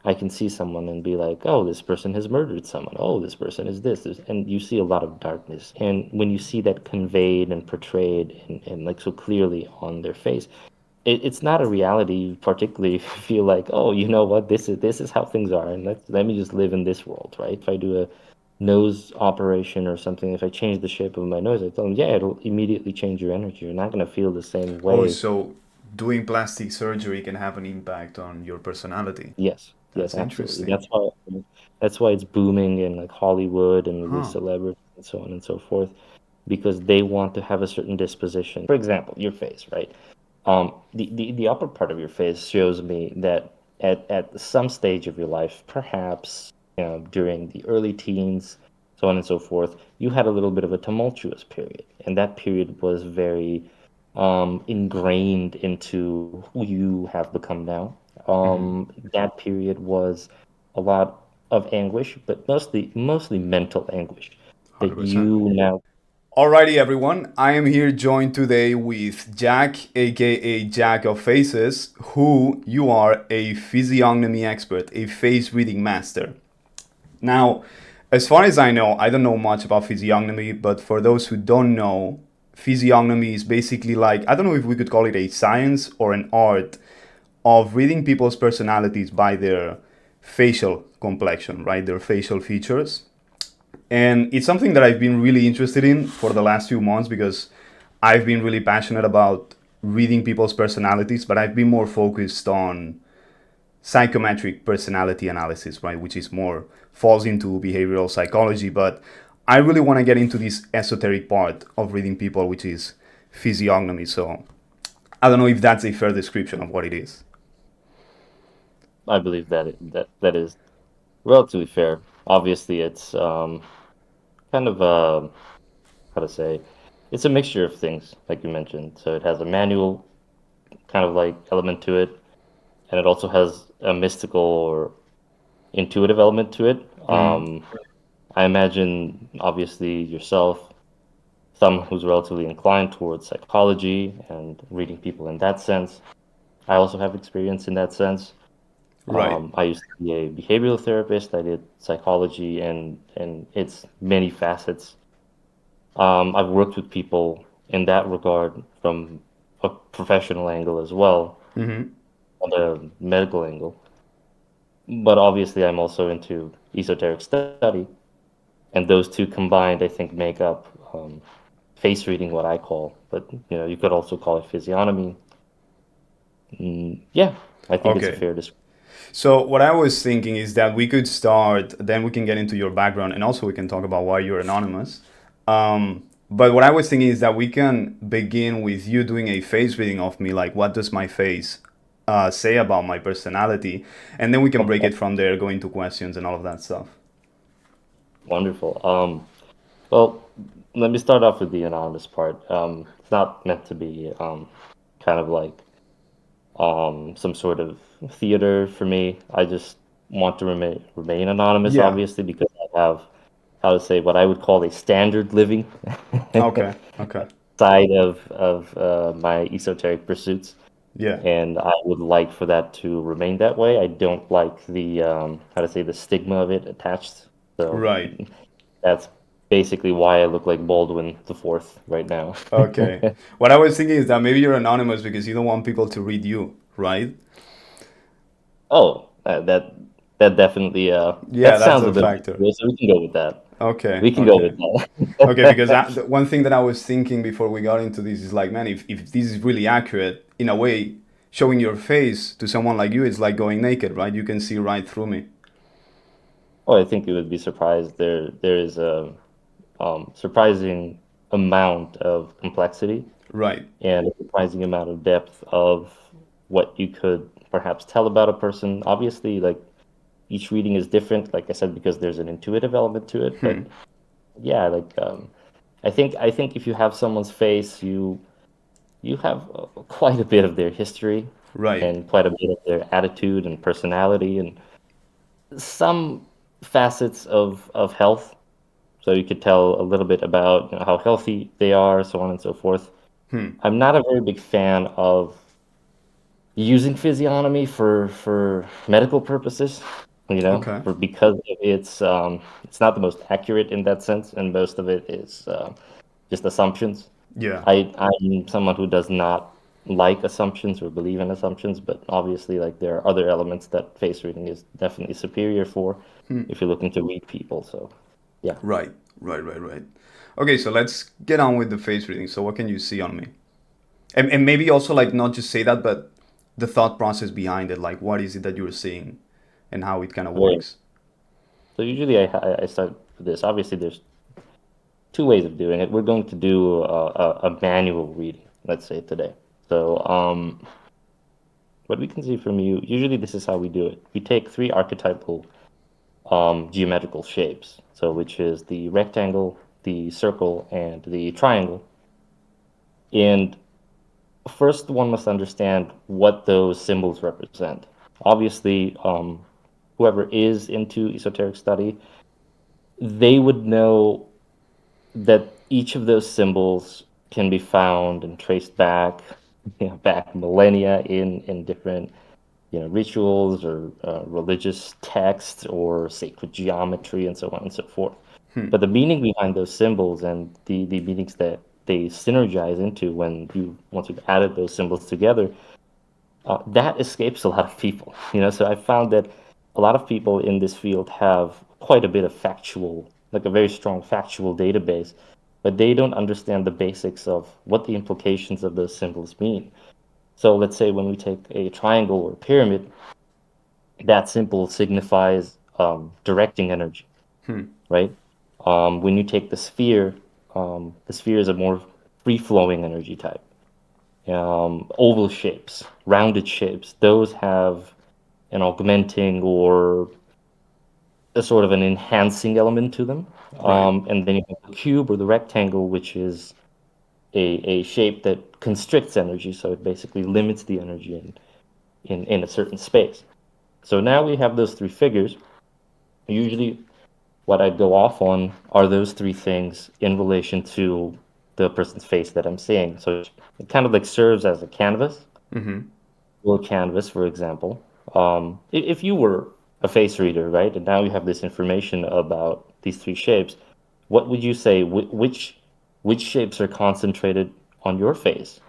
I can see someone and be like, oh, this person has murdered someone. Oh, this person is this. And you see a lot of darkness. And when you see that conveyed and portrayed and like so clearly on their face, it's not a reality you particularly feel like, oh, you know what, this is how things are, and let me just live in this world, right? If I do a nose operation or something, if I change the shape of my nose, I tell them, yeah, it'll immediately change your energy. You're not going to feel the same Oh, way. so doing plastic surgery can have an impact on your personality. Yes, yes, That's absolutely. interesting. That's why it's booming in like Hollywood and with Huh. celebrities and so on and so forth, because they want to have a certain disposition. For example, your face, right? The upper part of your face shows me that at some stage of your life, perhaps during the early teens, so on and so forth, you had a little bit of a tumultuous period, and that period was very ingrained into who you have become now. That period was a lot of anguish, but mostly mental anguish that 100%. you now. Alrighty, everyone. I am here joined today with Jack, aka Jack of Faces, who you are a physiognomy expert, a face reading master. Now, as far as I know, I don't know much about physiognomy, but for those who don't know, physiognomy is basically like, I don't know if we could call it a science or an art of reading people's personalities by their facial complexion, right? Their facial features. And it's something that I've been really interested in for the last few months because I've been really passionate about reading people's personalities, but I've been more focused on psychometric personality analysis, right, which is more falls into behavioral psychology. But I really want to get into this esoteric part of reading people, which is physiognomy. So I don't know if that's a fair description of what it is. I believe that is relatively fair. Obviously, it's kind of how to say, it's a mixture of things, like you mentioned. So it has a manual kind of like element to it, and it also has a mystical or intuitive element to it. I imagine, obviously, yourself, someone who's relatively inclined towards psychology and reading people in that sense. I also have experience in that sense. Right. I used to be a behavioral therapist. I did psychology and its many facets. I've worked with people in that regard from a professional angle as well, on the medical angle. But obviously, I'm also into esoteric study, and those two combined, I think, make up face reading, what I call. But you could also call it physiognomy. Yeah, I think it's a Okay. fair description. So what I was thinking is that we could start, then we can get into your background, and also we can talk about why you're anonymous. But what I was thinking is that we can begin with you doing a face reading of me, like what does my face say about my personality, and then we can break Okay, it from there, go into questions and all of that stuff. wonderful. Well, let me start off with the anonymous part. It's not meant to be kind of like some sort of theater for me. I just want to remain anonymous, Yeah. obviously, because I have, how to say, what I would call a standard living Okay. Okay. side of my esoteric pursuits, Yeah. and I would like for that to remain that way. I don't like the how to say, the stigma of it attached. So Right. that's basically why I look like Baldwin the Fourth right now. Okay. What I was thinking is that maybe you're anonymous because you don't want people to read you, right? Oh, that definitely Yeah, that that's sounds a a bit factor. more, so we can go with that. Okay, We can go okay. with Okay, because that. the one thing that I was thinking before we got into this is like, man, if this is really accurate, in a way, showing your face to someone like you is like going naked, right? You can see right through me. Oh, I think you would be surprised. There is a surprising amount of complexity Right. and a surprising amount of depth of what you could perhaps tell about a person. Obviously, like each reading is different, like I said, because there's an intuitive element to it. But yeah, like I think if you have someone's face, you have quite a bit of their history Right. and quite a bit of their attitude and personality and some facets of health. So you could tell a little bit about how healthy they are, so on and so forth. I'm not a very big fan of using physiognomy for medical purposes, Okay. for because it's not the most accurate in that sense, and most of it is just assumptions. Yeah. I'm someone who does not like assumptions or believe in assumptions, but obviously, like there are other elements that face reading is definitely superior for if you're looking to read people. So, yeah. Right. Right. Right. Right. Okay. So let's get on with the face reading. So what can you see on me? And maybe also like not just say that, but the thought process behind it. Like what is it that you're seeing, and how it kind of Right. works. So usually I start with this. Obviously, there's two ways of doing it. We're going to do a manual reading, let's say today. So, what we can see from you, usually this is how we do it. We take three archetypal geometrical shapes, so which is the rectangle, the circle, and the triangle. And first, one must understand what those symbols represent. Obviously, whoever is into esoteric study, they would know that each of those symbols can be found and traced back, back millennia in different, rituals or religious texts or sacred geometry and so on and so forth. But the meaning behind those symbols and the meanings that they synergize into once you've added those symbols together, that escapes a lot of people. So I found that a lot of people in this field have quite a bit of factual, like a very strong factual database, but they don't understand the basics of what the implications of those symbols mean. So let's say when we take a triangle or a pyramid, that symbol signifies directing energy, right? When you take the sphere is a more free-flowing energy type. Oval shapes, rounded shapes, those have an augmenting or a sort of an enhancing element to them. Right. And then you have the cube or the rectangle, which is a shape that constricts energy, so it basically limits the energy in a certain space. So now we have those three figures. Usually, what I'd go off on are those three things in relation to the person's face that I'm seeing. So it kind of like serves as a canvas, little canvas, for example. If you were a face reader, right, and now you have this information about these three shapes, what would you say? Which shapes are concentrated on your face?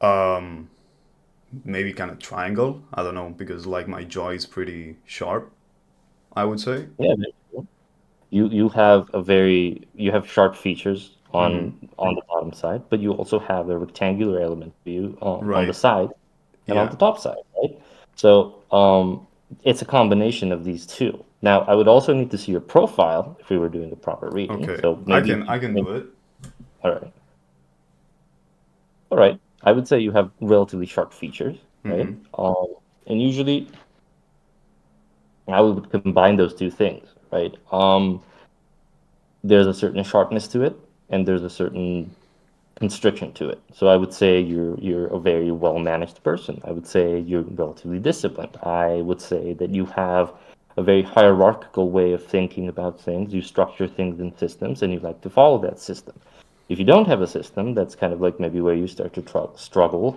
Um, Maybe kind of triangle. I don't know because like my jaw is pretty sharp. I would say. Yeah, you have sharp features on the bottom side, but you also have a rectangular element to you on the Right. side and on Yeah. the top side, right? So it's a combination of these two. Now, I would also need to see your profile if we were doing a proper reading. Okay. So I can do it. all right, all right. I would say you have relatively sharp features, right? And usually I would combine those two things, right? There's a certain sharpness to it, and there's a certain constriction to it. So I would say you're a very well managed person. I would say you're relatively disciplined. I would say that you have a very hierarchical way of thinking about things. You structure things in systems, and you like to follow that system. If you don't have a system, that's kind of like maybe where you start to struggle.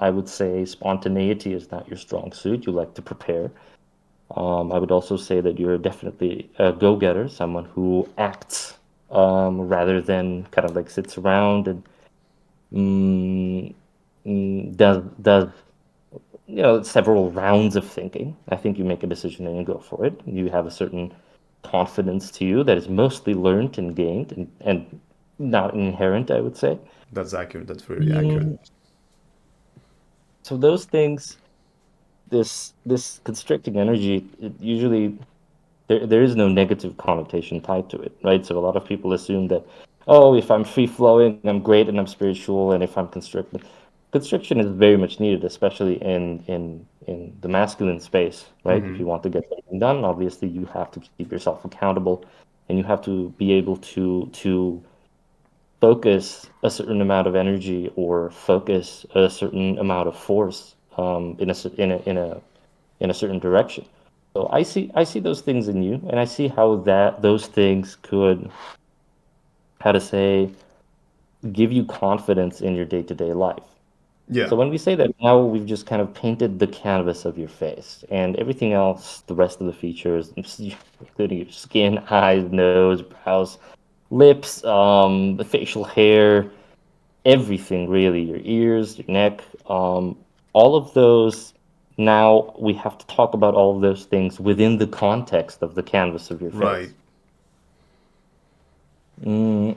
I would say spontaneity is not your strong suit. You like to prepare. I would also say that you're definitely a go-getter, someone who acts rather than kind of like sits around and mm, does several rounds of thinking. I think you make a decision and you go for it. You have a certain confidence to you that is mostly learned and gained and not inherent, I would say. That's accurate. That's very accurate. Mm, So those things, this constricting energy, it usually there is no negative connotation tied to it, right? So a lot of people assume that, oh, if I'm free flowing, I'm great and I'm spiritual, and if I'm constricted, constriction is very much needed, especially in the masculine space, right? If you want to get something done, obviously you have to keep yourself accountable, and you have to be able to focus a certain amount of energy or focus a certain amount of force in a certain direction. So I see those things in you, and I see how those things could, how to say, give you confidence in your day-to-day life. Yeah. So when we say that now we've just kind of painted the canvas of your face and everything else, the rest of the features, including your skin, eyes, nose, brows, lips, the facial hair, everything really, your ears, your neck, all of those. Now we have to talk about all of those things within the context of the canvas of your Right. face. Mm,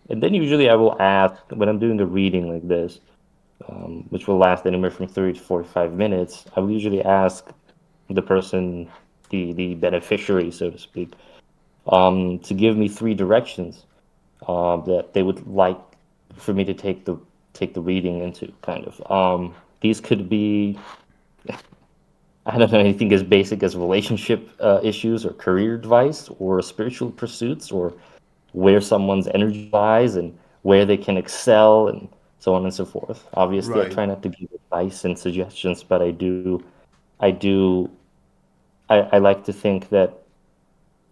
and then usually I will ask when I'm doing a reading like this, which will last anywhere from 30 to 45 minutes. I will usually ask the person, the beneficiary, so to speak, to give me three directions that they would like for me to take the reading into, kind of. These could be, I don't know, anything as basic as relationship issues or career advice or spiritual pursuits or where someone's energy lies and where they can excel and so on and so forth. Obviously, I Right. try not to give advice and suggestions, but I do, I like to think that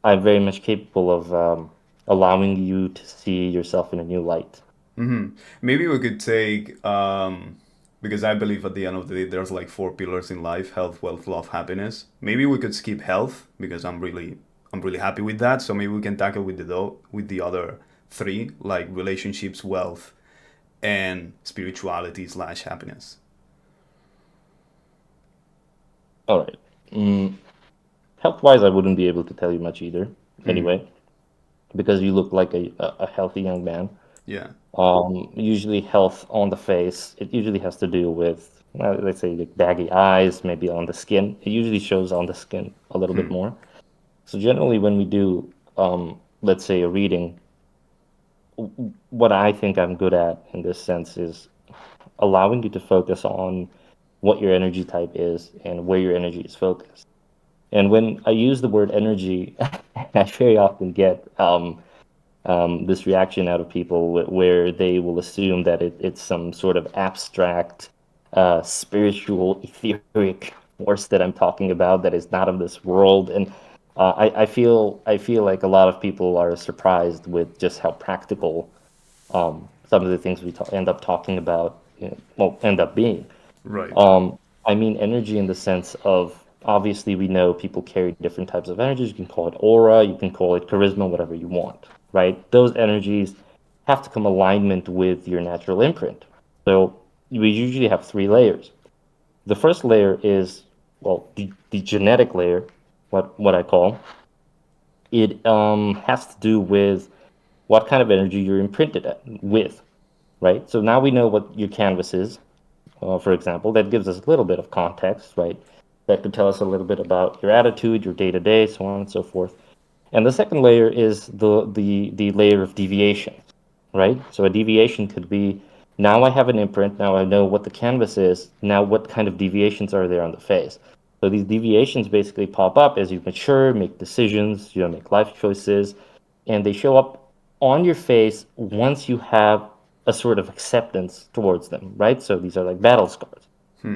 I'm very much capable of allowing you to see yourself in a new light. Maybe we could take, because I believe at the end of the day, there's like four pillars in life: health, wealth, love, happiness. Maybe we could skip health because I'm really happy with that. So maybe we can tackle with with the other three, like relationships, wealth, and spirituality slash happiness. All right. Mm, health-wise, I wouldn't be able to tell you much either, anyway, because you look like a healthy young man. Yeah. Usually health on the face, it usually has to do with, let's say, like baggy eyes, maybe on the skin. It usually shows on the skin a little bit more. So generally, when we do, let's say, a reading, what I think I'm good at in this sense is allowing you to focus on what your energy type is and where your energy is focused. And when I use the word energy, I very often get this reaction out of people where they will assume that it's some sort of abstract, spiritual, etheric force that I'm talking about that is not of this world. And I feel like a lot of people are surprised with just how practical some of the things we end up talking about, well, end up being. Right. Um, I mean energy in the sense of obviously we know people carry different types of energies. You can call it aura, you can call it charisma, whatever you want, right? Those energies have to come alignment with your natural imprint. So we usually have three layers. The first layer is, well, the genetic layer, what I call. It has to do with what kind of energy you're imprinted with, right? So now we know what your canvas is, for example. That gives us a little bit of context, right? That could tell us a little bit about your attitude, your day to day, so on and so forth. And the second layer is the layer of deviation, right? So a deviation could be now I have an imprint, now I know what the canvas is, now what kind of deviations are there on the face. So these deviations basically pop up as you mature, make decisions, make life choices, and they show up on your face once you have a sort of acceptance towards them, right? So these are like battle scars.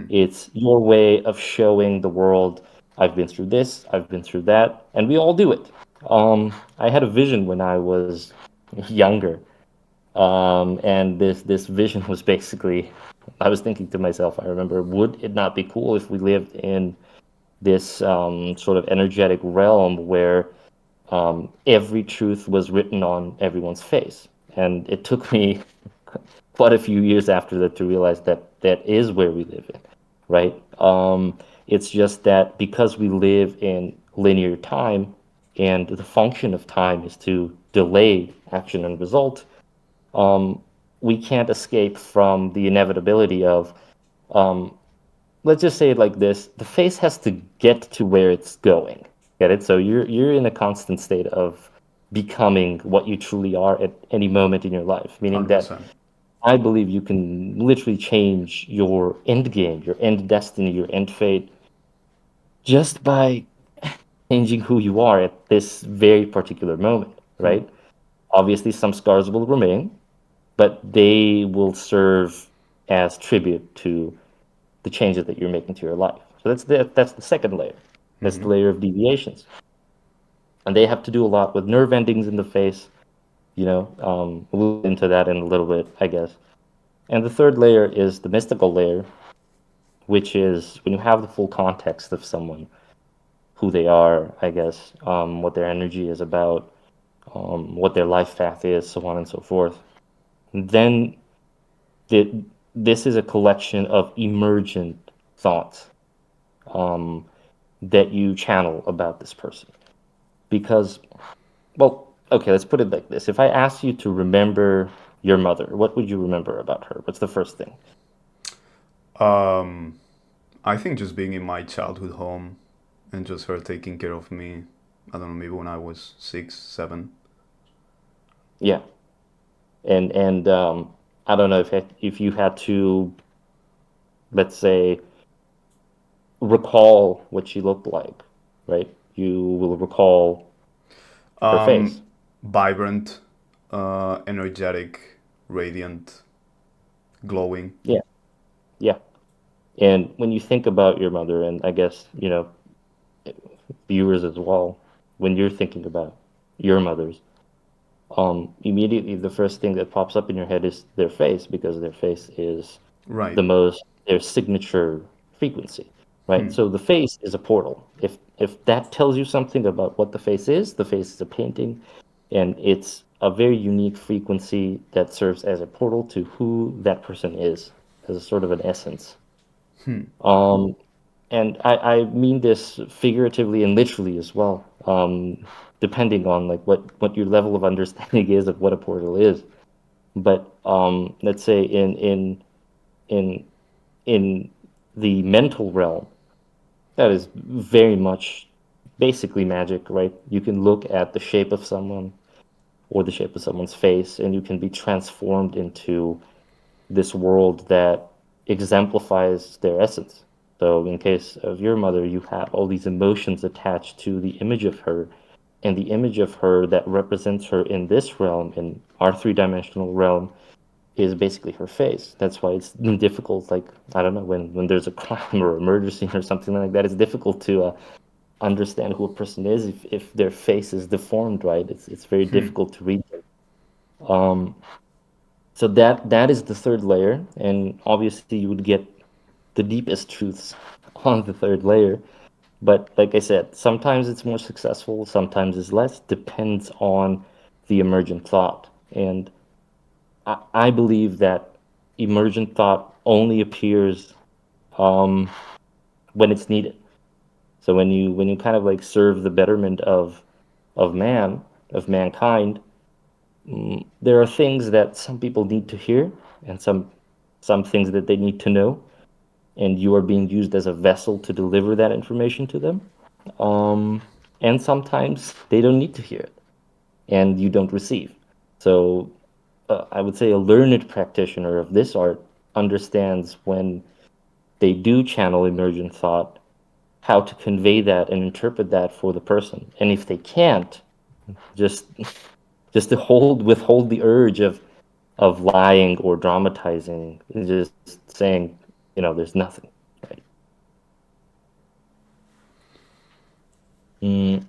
It's your way of showing the world, I've been through this, I've been through that, and we all do it. I had a vision when I was younger, and this vision was basically, I was thinking to myself, I remember, would it not be cool if we lived in this sort of energetic realm where every truth was written on everyone's face? And it took me quite a few years after that to realize that that is where we live in, right? It's just that because we live in linear time and the function of time is to delay action and result, we can't escape from the inevitability of, let's just say it like this, the face has to get to where it's going. Get it? So you're in a constant state of becoming what you truly are at any moment in your life, meaning that 100%. I believe you can literally change your end game, your end destiny, your end fate just by changing who you are at this very particular moment, right? Obviously, some scars will remain, but they will serve as tribute to the changes that you're making to your life. So that's the second layer. That's the layer of deviations, and they have to do a lot with nerve endings in the face. We'll get into that in a little bit, I guess. And the third layer is the mystical layer, which is when you have the full context of someone, who they are, I guess, what their energy is about, what their life path is, so on and so forth. Then the, this is a collection of emergent thoughts um, that you channel about this person. Because, well, okay, let's put it like this. If I asked you to remember your mother, what would you remember about her? What's the first thing? Um, I think just being in my childhood home and just her taking care of me. I don't know, maybe when I was 6, 7. Yeah, and I don't know if you had to, let's say, recall what she looked like, right? You will recall her face. Vibrant, energetic, radiant, glowing. Yeah, yeah. And when you think about your mother, and I guess, viewers as well, when you're thinking about your mothers, immediately the first thing that pops up in your head is their face, because their face is Right. their signature frequency, right? So the face is a portal. If that tells you something about what the face is a painting, and it's a very unique frequency that serves as a portal to who that person is, as a sort of an essence. Um, and I mean this figuratively and literally as well, depending on like what your level of understanding is of what a portal is. But let's say in in the mental realm, that is very much basically magic, right? You can look at the shape of someone or the shape of someone's face, and you can be transformed into this world that exemplifies their essence. So, in case of your mother, you have all these emotions attached to the image of her, and the image of her that represents her in this realm, in our three-dimensional realm, is basically her face. That's why it's difficult. Like, I don't know, when there's a crime or a murder scene or something like that, it's difficult to understand who a person is if their face is deformed, right? It's very difficult to read them. Um, so that is the third layer, and obviously you would get the deepest truths on the third layer. But like I said, sometimes it's more successful, sometimes it's less, depends on the emergent thought. And I believe that emergent thought only appears um, when it's needed. So when you kind of like serve the betterment of man, of mankind, there are things that some people need to hear, and some things that they need to know, and you are being used as a vessel to deliver that information to them. Um, and sometimes they don't need to hear it, and you don't receive. So I would say a learned practitioner of this art understands when they do channel emergent thought, how to convey that and interpret that for the person. And if they can't, just just to withhold the urge of lying or dramatizing, just saying, there's nothing. Right? Mm,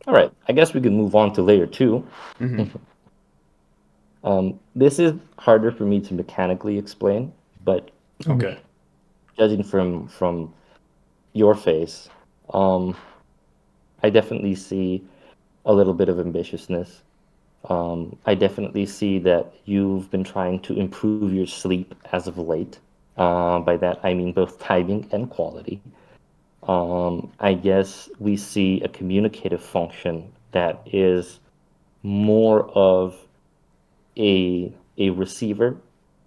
all right, I guess we can move on to layer two. This is harder for me to mechanically explain, but Okay. judging from your face, um, I definitely see a little bit of ambitiousness. I definitely see that you've been trying to improve your sleep as of late. By that, I mean both timing and quality. I guess we see a communicative function that is more of a receiver,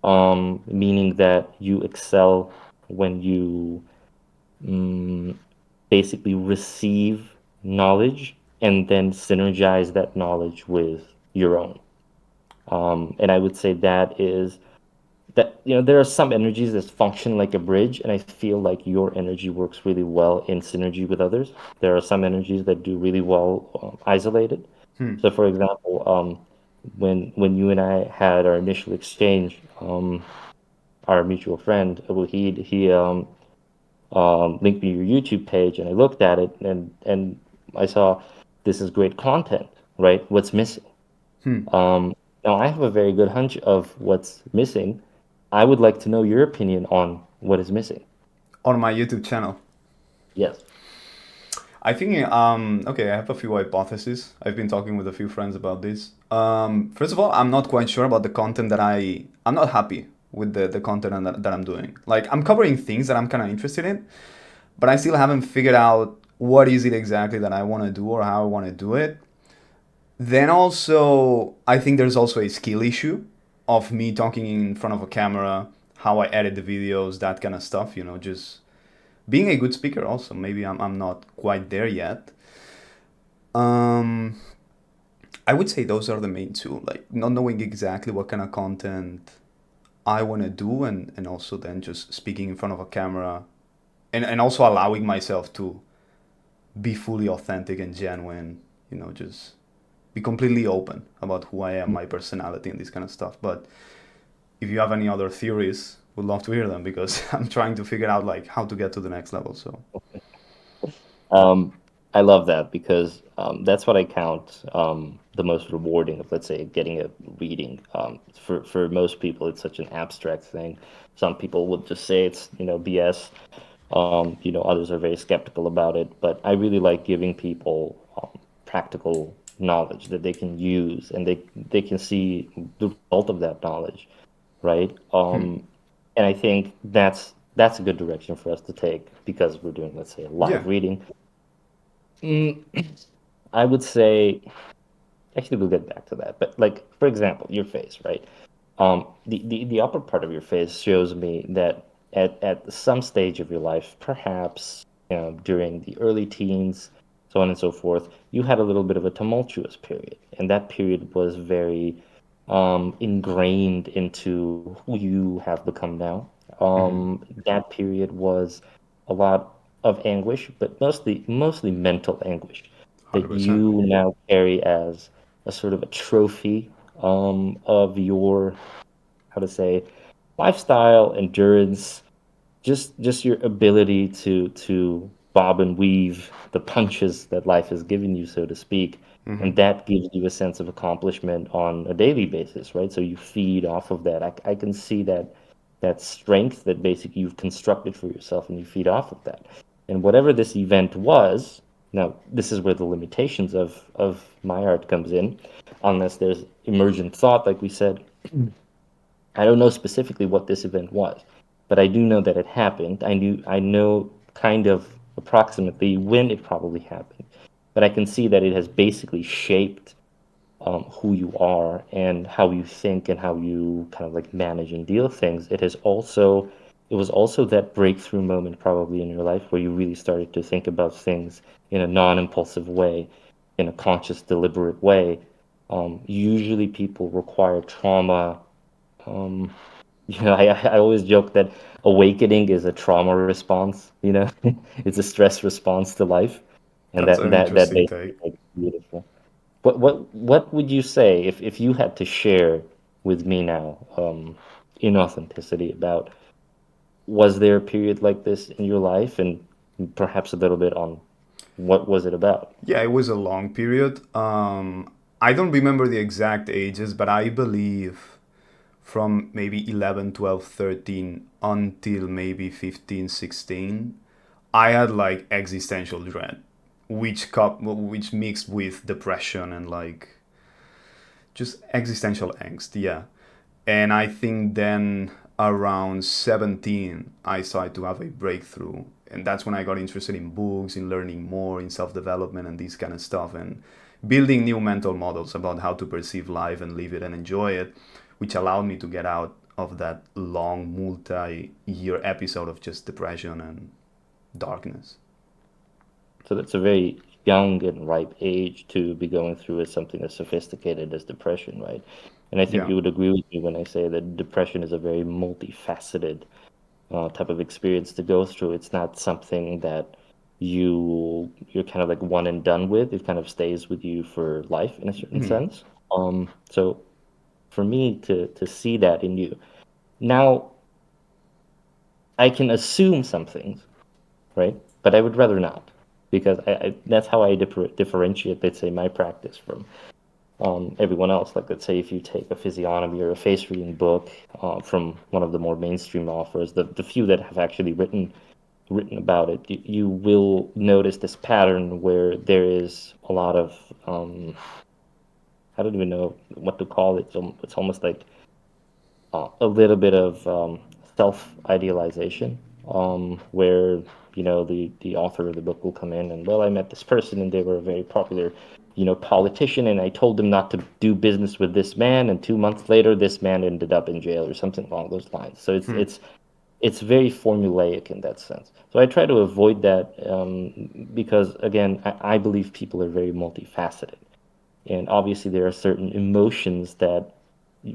meaning that you excel when you basically receive knowledge and then synergize that knowledge with your own. And I would say that is that there are some energies that function like a bridge, and I feel like your energy works really well in synergy with others. There are some energies that do really well isolated. So, for example, when you and I had our initial exchange, our mutual friend Wahid, he linked me to your YouTube page, and I looked at it, and I saw this is great content, right? What's missing? Um, Now I have a very good hunch of what's missing, I would like to know your opinion on what is missing. On my YouTube channel. Yes. I think okay, I have a few hypotheses. I've been talking with a few friends about this. First of all, I'm not quite sure about the content that I'm not happy with the content that I'm doing. Like I'm covering things that I'm kind of interested in, but I still haven't figured out what is it exactly that I want to do or how I want to do it. Then also, I think there's also a skill issue of me talking in front of a camera, how I edit the videos, that kind of stuff, just being a good speaker also. Maybe I'm not quite there yet. Um, I would say those are the main two, like not knowing exactly what kind of content I want to do, and also then just speaking in front of a camera, and also allowing myself to be fully authentic and genuine, just be completely open about who I am, my personality, and this kind of stuff. But if you have any other theories, would love to hear them because I'm trying to figure out like how to get to the next level. So Um, I love that because that's what I count the most rewarding of, let's say, getting a reading. For most people, it's such an abstract thing. Some people would just say it's, BS. Others are very skeptical about it. But I really like giving people practical knowledge that they can use, and they can see the result of that knowledge, right? And I think that's a good direction for us to take because we're doing, let's say, a yeah, live reading. Mm, I would say, actually, we'll get back to that. But like, for example, your face, right? The upper part of your face shows me that at some stage of your life, perhaps, during the early teens, so on and so forth, you had a little bit of a tumultuous period, and that period was very ingrained into who you have become now. That period was a lot of anguish, but mostly mental anguish that 100%. you now carry as a sort of a trophy of your, how to say, lifestyle, endurance, just your ability to bob and weave the punches that life has given you, so to speak, and that gives you a sense of accomplishment on a daily basis, right? So you feed off of that. I can see that strength that basically you've constructed for yourself, and you feed off of that. And whatever this event was, now this is where the limitations of my art comes in, unless there's emergent thought, like we said. I don't know specifically what this event was, but I do know that it happened. I know kind of approximately when it probably happened, but I can see that it has basically shaped who you are and how you think and how you kind of like manage and deal with things. It was also that breakthrough moment probably in your life where you really started to think about things in a non-impulsive way, in a conscious, deliberate way. Usually people require trauma. um, I always joke that awakening is a trauma response, it's a stress response to life, and That's an that interesting basically take. makes it beautiful. What would you say if you had to share with me now, in authenticity about was there a period like this in your life, and perhaps a little bit on what was it about? Yeah, it was a long period. I don't remember the exact ages, but I believe from maybe 11, 12, 13 until maybe 15, 16, I had like existential dread, which mixed with depression and like just existential angst. Yeah. And I think then around 17, I started to have a breakthrough. And that's when I got interested in books, in learning more, in self development, and this kind of stuff, and building new mental models about how to perceive life and live it and enjoy it, which allowed me to get out of that long multi year episode of just depression and darkness. So that's a very young and ripe age to be going through as something as sophisticated as depression, right? And I think Yeah. you would agree with me when I say that depression is a very multifaceted type of experience to go through. It's not something that you're kind of like one and done with. It kind of stays with you for life in a certain sense. So for me to see that in you now, I can assume some things, right? But I would rather not because that's how I differentiate, let's say, my practice from everyone else. Like, let's say if you take a physiognomy or a face reading book from one of the more mainstream authors, the few that have actually written about it, you will notice this pattern where there is a lot of I don't even know what to call it. So it's almost like a little bit of self-idealization, where the author of the book will come in and, well, I met this person and they were a very popular, politician, and I told them not to do business with this man, and 2 months later, this man ended up in jail or something along those lines. So it's very formulaic in that sense. So I try to avoid that, because again, I believe people are very multifaceted. And obviously, there are certain emotions that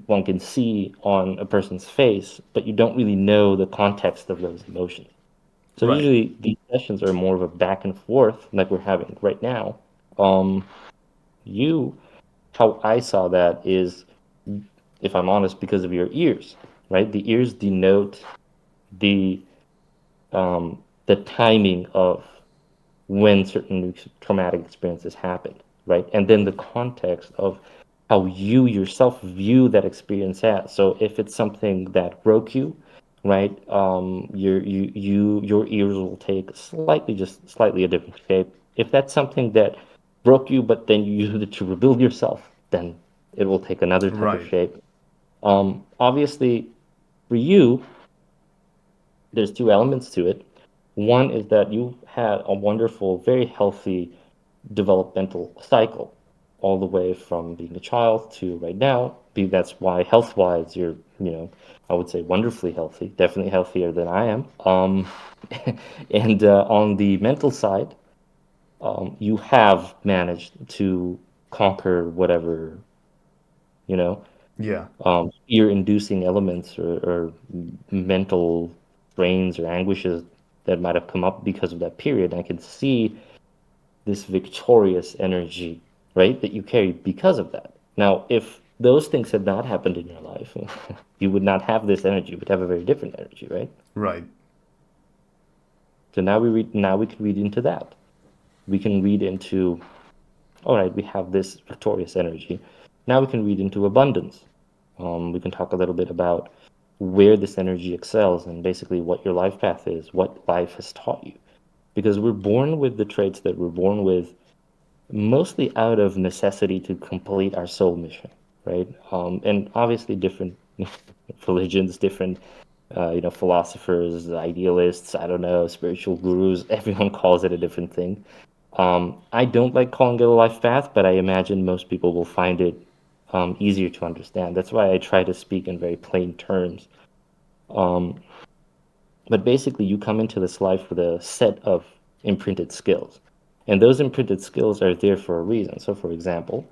one can see on a person's face, but you don't really know the context of those emotions. So Right. usually these sessions are more of a back and forth, like we're having right now. Um, you, how I saw that is, if I'm honest, because of your ears, right? The ears denote the the timing of when certain traumatic experiences happened, right? And then the context of how you yourself view that experience as. So if it's something that broke you, right, your ears will take slightly, just slightly a different shape. If that's something that broke you, but then you use it to rebuild yourself, then it will take another type of Right. shape. Obviously, for you, there's two elements to it. One is that you had a wonderful, very healthy developmental cycle all the way from being a child to right now. That's why health-wise you're, I would say wonderfully healthy, definitely healthier than I am. And on the mental side, you have managed to conquer whatever, you know, Yeah. fear-inducing elements or mental strains or anguishes that might have come up because of that period. I can see this victorious energy, right, that you carry because of that. Now, if those things had not happened in your life, you would not have this energy. You would have a very different energy, right? Right. So now we can read into that. We can read into, all right, we have this victorious energy. Now we can read into abundance. We can talk a little bit about where this energy excels and basically what your life path is, what life has taught you. Because we're born with the traits that we're born with mostly out of necessity to complete our soul mission, right? And obviously different religions, different philosophers, idealists, I don't know, spiritual gurus, everyone calls it a different thing. I don't like calling it a life path, but I imagine most people will find it easier to understand. That's why I try to speak in very plain terms. Um, but basically, you come into this life with a set of imprinted skills. And those imprinted skills are there for a reason. So, for example,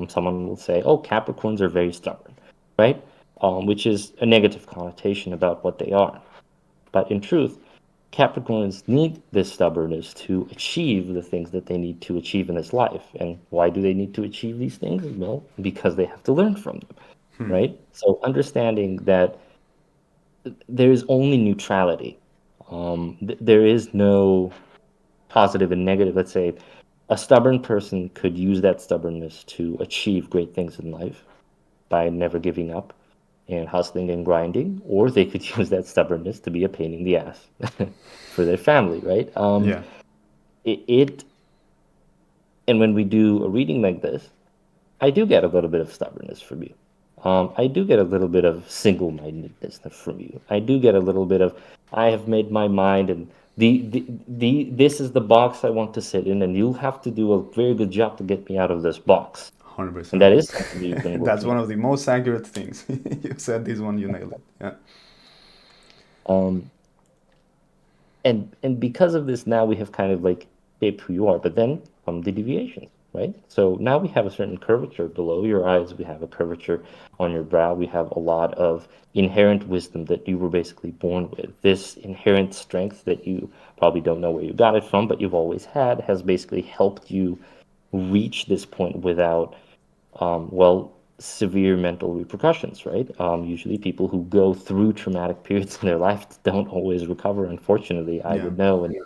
someone will say, oh, Capricorns are very stubborn, right? Which is a negative connotation about what they are. But in truth, Capricorns need this stubbornness to achieve the things that they need to achieve in this life. And why do they need to achieve these things? Well, because they have to learn from them, right? So, understanding that there is only neutrality. There is no positive and negative. Let's say a stubborn person could use that stubbornness to achieve great things in life by never giving up and hustling and grinding, or they could use that stubbornness to be a pain in the ass for their family, right? Yeah. It and when we do a reading like this, I do get a little bit of stubbornness from you. I do get a little bit of single-mindedness from you. I do get a little bit of, I have made my mind, and this is the box I want to sit in, and you'll have to do a very good job to get me out of this box. And that 100%. is something you've been That's working one on. of the most accurate things. You said this one, you nailed it. Yeah. Um, and because of this, now we have kind of like shaped who you are. But then the deviations, right? So now we have a certain curvature below your eyes. We have a curvature on your brow. We have a lot of inherent wisdom that you were basically born with. This inherent strength that you probably don't know where you got it from, but you've always had, has basically helped you reach this point without well, severe mental repercussions, right? Usually people who go through traumatic periods in their life don't always recover. Unfortunately, I Yeah. would know, and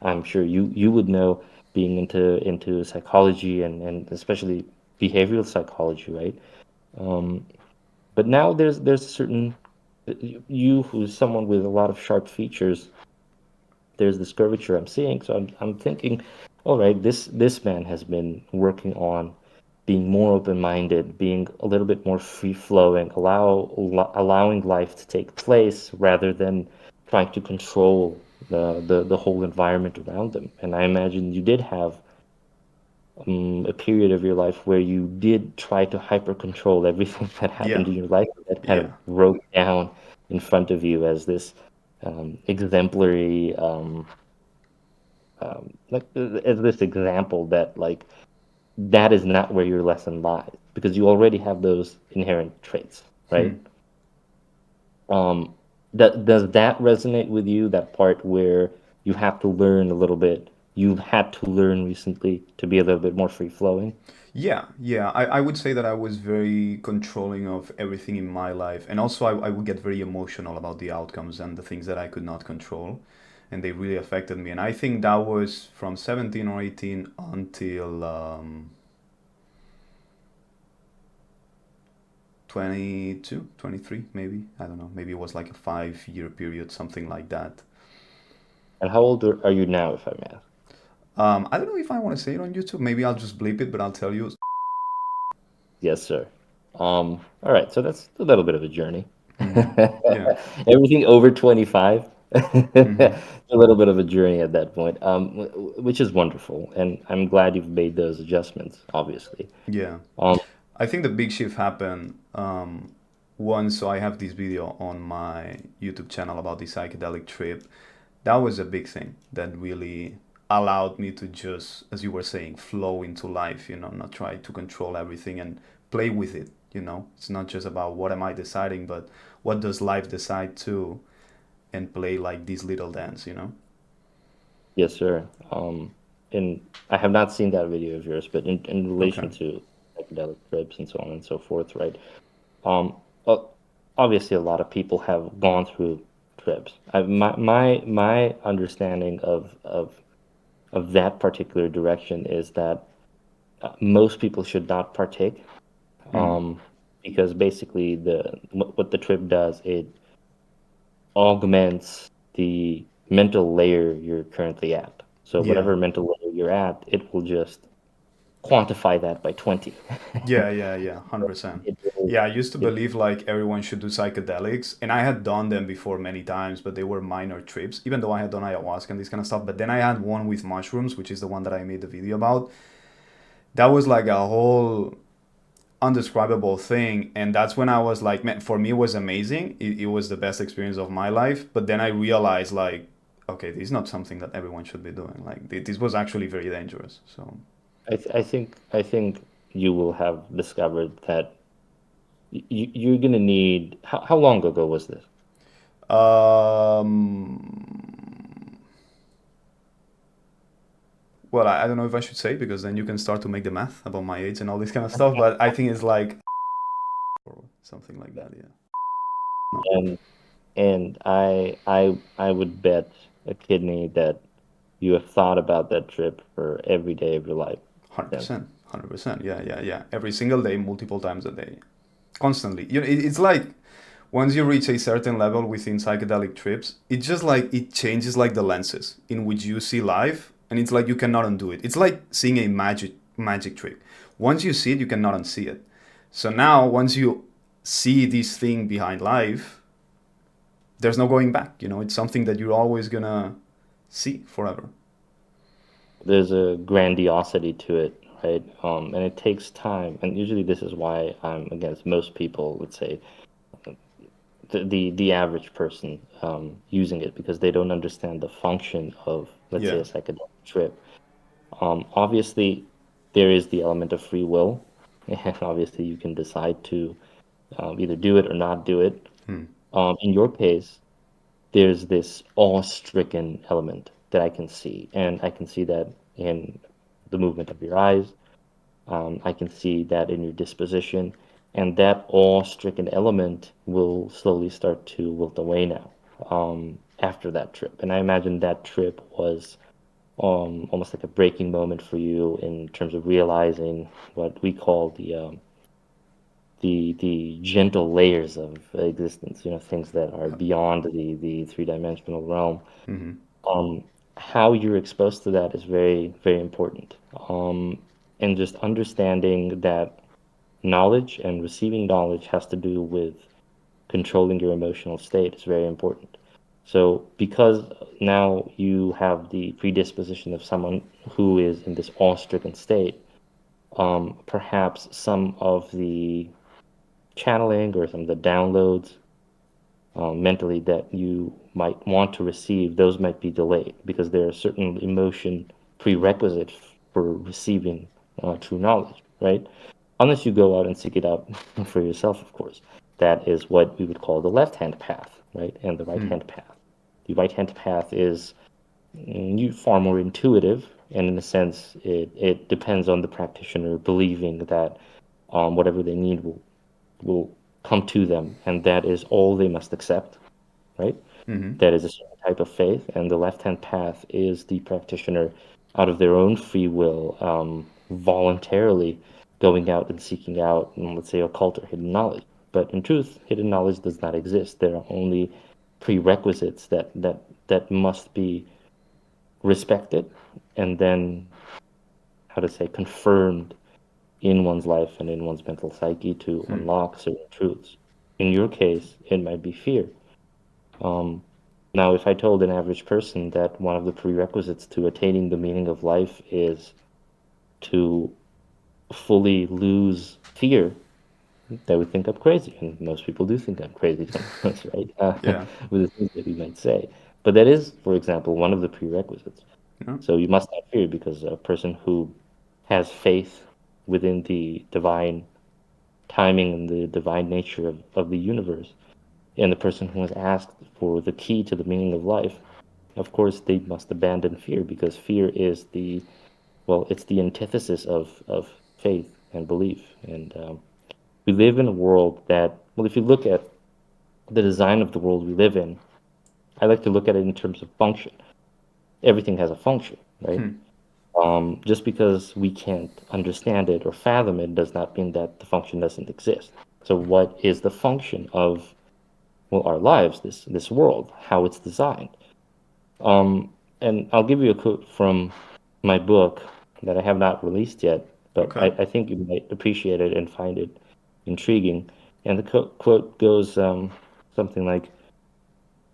I'm sure you would know, being into psychology and especially behavioral psychology, right? Um, but now there's a certain you who's someone with a lot of sharp features. There's this curvature I'm seeing, so I'm thinking, all right, this man has been working on being more open-minded, being a little bit more free-flowing, allowing life to take place rather than trying to control the whole environment around them. And I imagine you did have a period of your life where you did try to hyper control everything that happened Yeah, in your life that kind of yeah, broke down in front of you as this exemplary like as this example that like that is not where your lesson lies because you already have those inherent traits, right? Um, does that resonate with you, that part where you have to learn a little bit, you've had to learn recently to be a little bit more free flowing? yeah, yeah. I would say that I was very controlling of everything in my life. And also, I would get very emotional about the outcomes and the things that I could not control. And they really affected me. And I think that was from 17 or 18 until 22, 23, maybe. I don't know. Maybe it was like a 5 year period, something like that. And how old are you now, if I may ask? I don't know if I want to say it on YouTube. Maybe I'll just bleep it, but I'll tell you. Yes, sir. All right, so that's a little bit of a journey. Yeah. Everything over 25, a little bit of a journey at that point, which is wonderful, and I'm glad you've made those adjustments, obviously. Yeah. Um, I think the big shift happened once. So I have this video on my YouTube channel about the psychedelic trip. That was a big thing that really allowed me to just, as you were saying, flow into life, not try to control everything and play with it. It's not just about what am I deciding, but what does life decide to, and play like this little dance. yes, sir. And I have not seen that video of yours, but in Okay. relation to psychedelic trips and so on and so forth, right? Um, uh, Obviously, a lot of people have gone through trips. My understanding of that particular direction is that most people should not partake, um, because basically what the trip does, it augments the mental layer you're currently at. So Yeah. whatever mental layer you're at, it will just quantify that by 20. Yeah, yeah, yeah, 100%. It will, Yeah, I used to it, believe like everyone should do psychedelics, and I had done them before many times, but they were minor trips, even though I had done ayahuasca and this kind of stuff. But then I had one with mushrooms, which is the one that I made the video about. That was like a whole undescribable thing, and that's when I was like, man, for me it was amazing. It was the best experience of my life. But then I realized like, okay, this is not something that everyone should be doing. Like this was actually very dangerous. So, I think you will have discovered that you're gonna need. How long ago was this? um, well, I don't know if I should say because then you can start to make the math about my age and all this kind of stuff. But I think it's like or something like that. Yeah, no, And and I would bet a kidney that you have thought about that trip for every day of your life hundred since. percent, 100%. Yeah, yeah, yeah. Every single day, multiple times a day, constantly. It's like once you reach a certain level within psychedelic trips, it just like it changes like the lenses in which you see life, and it's like you cannot undo it. It's like seeing a magic trick. Once you see it, you cannot unsee it. So now, once you see this thing behind life, there's no going back. It's something that you're always gonna see forever. There's a grandiosity to it, right? And it takes time. And usually this is why I'm against most people, let's say, the average person using it because they don't understand the function of, let's say, Yeah, a psychedelic trip. Obviously, there is the element of free will, and obviously you can decide to either do it or not do it. In your case, there's this awe-stricken element that I can see, and I can see that in the movement of your eyes. I can see that in your disposition, and that awe-stricken element will slowly start to wilt away now after that trip. And I imagine that trip was almost like a breaking moment for you in terms of realizing what we call the gentle layers of existence, things that are beyond the three-dimensional realm. Um, how you're exposed to that is very, very important. And just understanding that knowledge and receiving knowledge has to do with controlling your emotional state is very important. So, because now you have the predisposition of someone who is in this awe-stricken state, perhaps some of the channeling or some of the downloads mentally that you might want to receive, those might be delayed because there are certain emotion prerequisites for receiving true knowledge, right? Unless you go out and seek it out for yourself, of course. That is what we would call the left-hand path, right? And the right-hand path. The right-hand path is far more intuitive, and in a sense, it depends on the practitioner believing that whatever they need will come to them, and that is all they must accept, right? That is a certain type of faith, and the left-hand path is the practitioner out of their own free will, voluntarily going out and seeking out, let's say, occult or hidden knowledge. But in truth, hidden knowledge does not exist. There are only prerequisites that must be respected and then, how to say, confirmed in one's life and in one's mental psyche to unlock certain truths. In your case, it might be fear. Um, Now, if I told an average person that one of the prerequisites to attaining the meaning of life is to fully lose fear, they would think I'm crazy. And most people do think I'm crazy sometimes, right? Yeah. With the things that we might say. But that is, for example, one of the prerequisites. Yeah. So you must not fear because a person who has faith within the divine timing and the divine nature of the universe, and the person who has asked for the key to the meaning of life, of course, they must abandon fear because fear is it's the antithesis of faith and belief. And we live in a world that, well, if you look at the design of the world we live in, I like to look at it in terms of function. Everything has a function, right? Just because we can't understand it or fathom it does not mean that the function doesn't exist. So, what is the function of, well, our lives, this world, how it's designed? And I'll give you a quote from my book that I have not released yet, but Okay. I think you might appreciate it and find it intriguing. And the quote goes something like,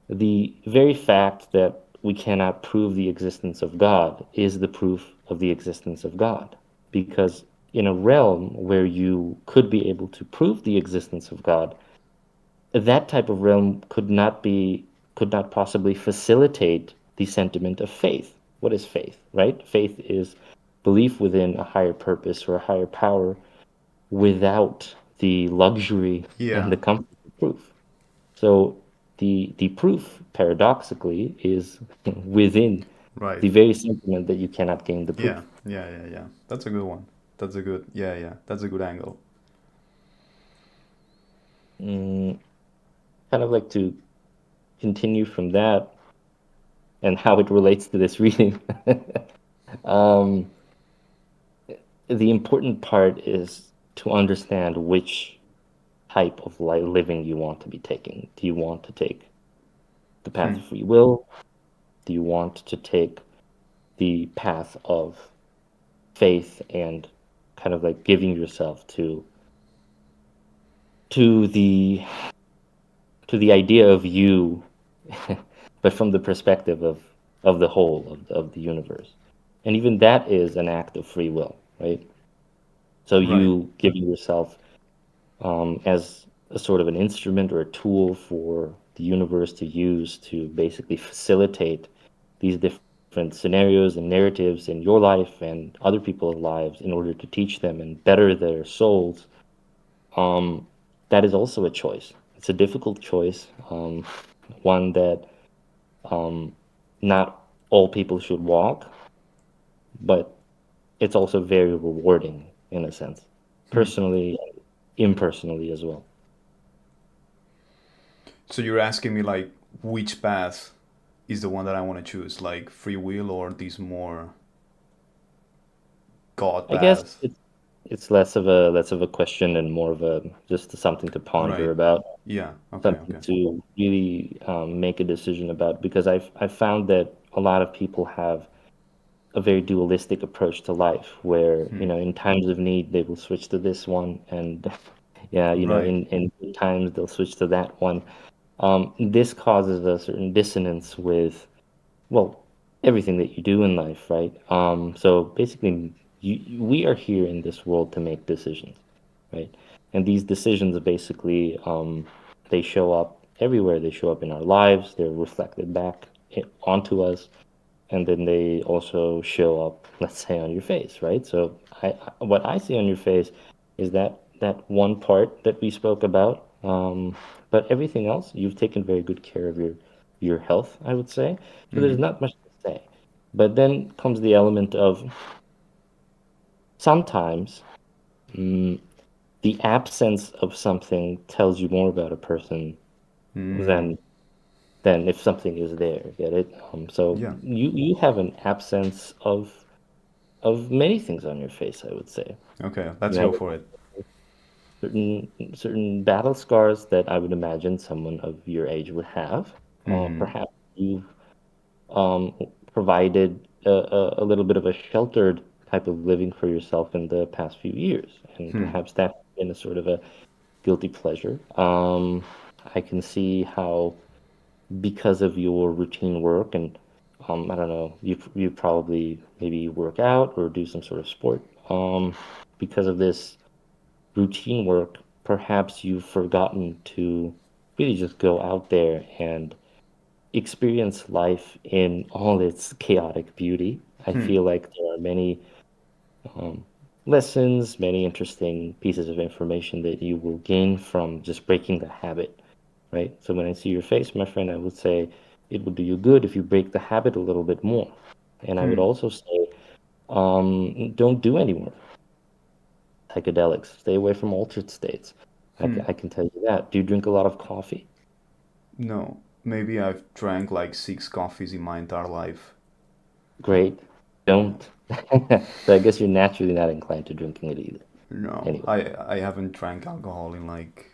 the very fact that we cannot prove the existence of God is the proof of the existence of God. Because in a realm where you could be able to prove the existence of God, that type of realm could not possibly facilitate the sentiment of faith. What is faith, right? Faith is belief within a higher purpose or a higher power without the luxury and Yeah. the comfort of proof. So the proof, paradoxically, is within Right. the very sentiment that you cannot gain the Yeah. proof. Yeah. Yeah. Yeah. That's a good one. That's a good. Yeah. Yeah. That's a good angle. Mm, kind of like to continue from that and how it relates to this reading. um, the important part is to understand which type of living you want to be taking. Do you want to take the path of free will? Do you want to take the path of faith and kind of like giving yourself to the to the idea of you, but from the perspective of the whole of the universe? And even that is an act of free will, right? So Right. you giving yourself as a sort of an instrument or a tool for the universe to use to basically facilitate these different scenarios and narratives in your life and other people's lives in order to teach them and better their souls. Um, that is also a choice. It's a difficult choice, one that um, not all people should walk, but it's also very rewarding in a sense, personally and impersonally as well. So you're asking me like which path? is the one that I want to choose, like free will or this more God I guess path. it's less of a question and more of a just something to ponder Right. about, Yeah. Okay. something Okay. to really make a decision about. Because I've found that a lot of people have a very dualistic approach to life, where Hmm. in times of need they will switch to this one, and yeah, Right. in good times they'll switch to that one. This causes a certain dissonance with, well, everything that you do in life, right? So basically, we are here in this world to make decisions, right? And these decisions are basically, they show up everywhere. They show up in our lives. They're reflected back onto us, and then they also show up, let's say, on your face, right? So what I see on your face is that one part that we spoke about, but everything else, you've taken very good care of your health, I would say. So there's Mm-hmm. not much to say. But then comes the element of sometimes mm, the absence of something tells you more about a person Mm. than if something is there. Get it? So Yeah. you have an absence of many things on your face, I would say. Okay. Let's You have go for it. certain battle scars that I would imagine someone of your age would have. Mm-hmm. Perhaps you've provided a little bit of a sheltered type of living for yourself in the past few years, and Hmm. perhaps that's been a sort of a guilty pleasure. I can see how, because of your routine work and I don't know, you probably maybe work out or do some sort of sport. Because of this routine work, perhaps you've forgotten to really just go out there and experience life in all its chaotic beauty. I Hmm. feel like there are many um, lessons, many interesting pieces of information that you will gain from just breaking the habit, right? So when I see your face, my friend, I would say it would do you good if you break the habit a little bit more. And I would Hmm. also say, don't do any more psychedelics. Stay away from altered states. Hmm. I can tell you that. Do you drink a lot of coffee? No. Maybe I've drank like 6 coffees in my entire life. Great. Yeah. Don't. So I guess you're naturally not inclined to drinking it either. No. Anyway, I haven't drank alcohol in like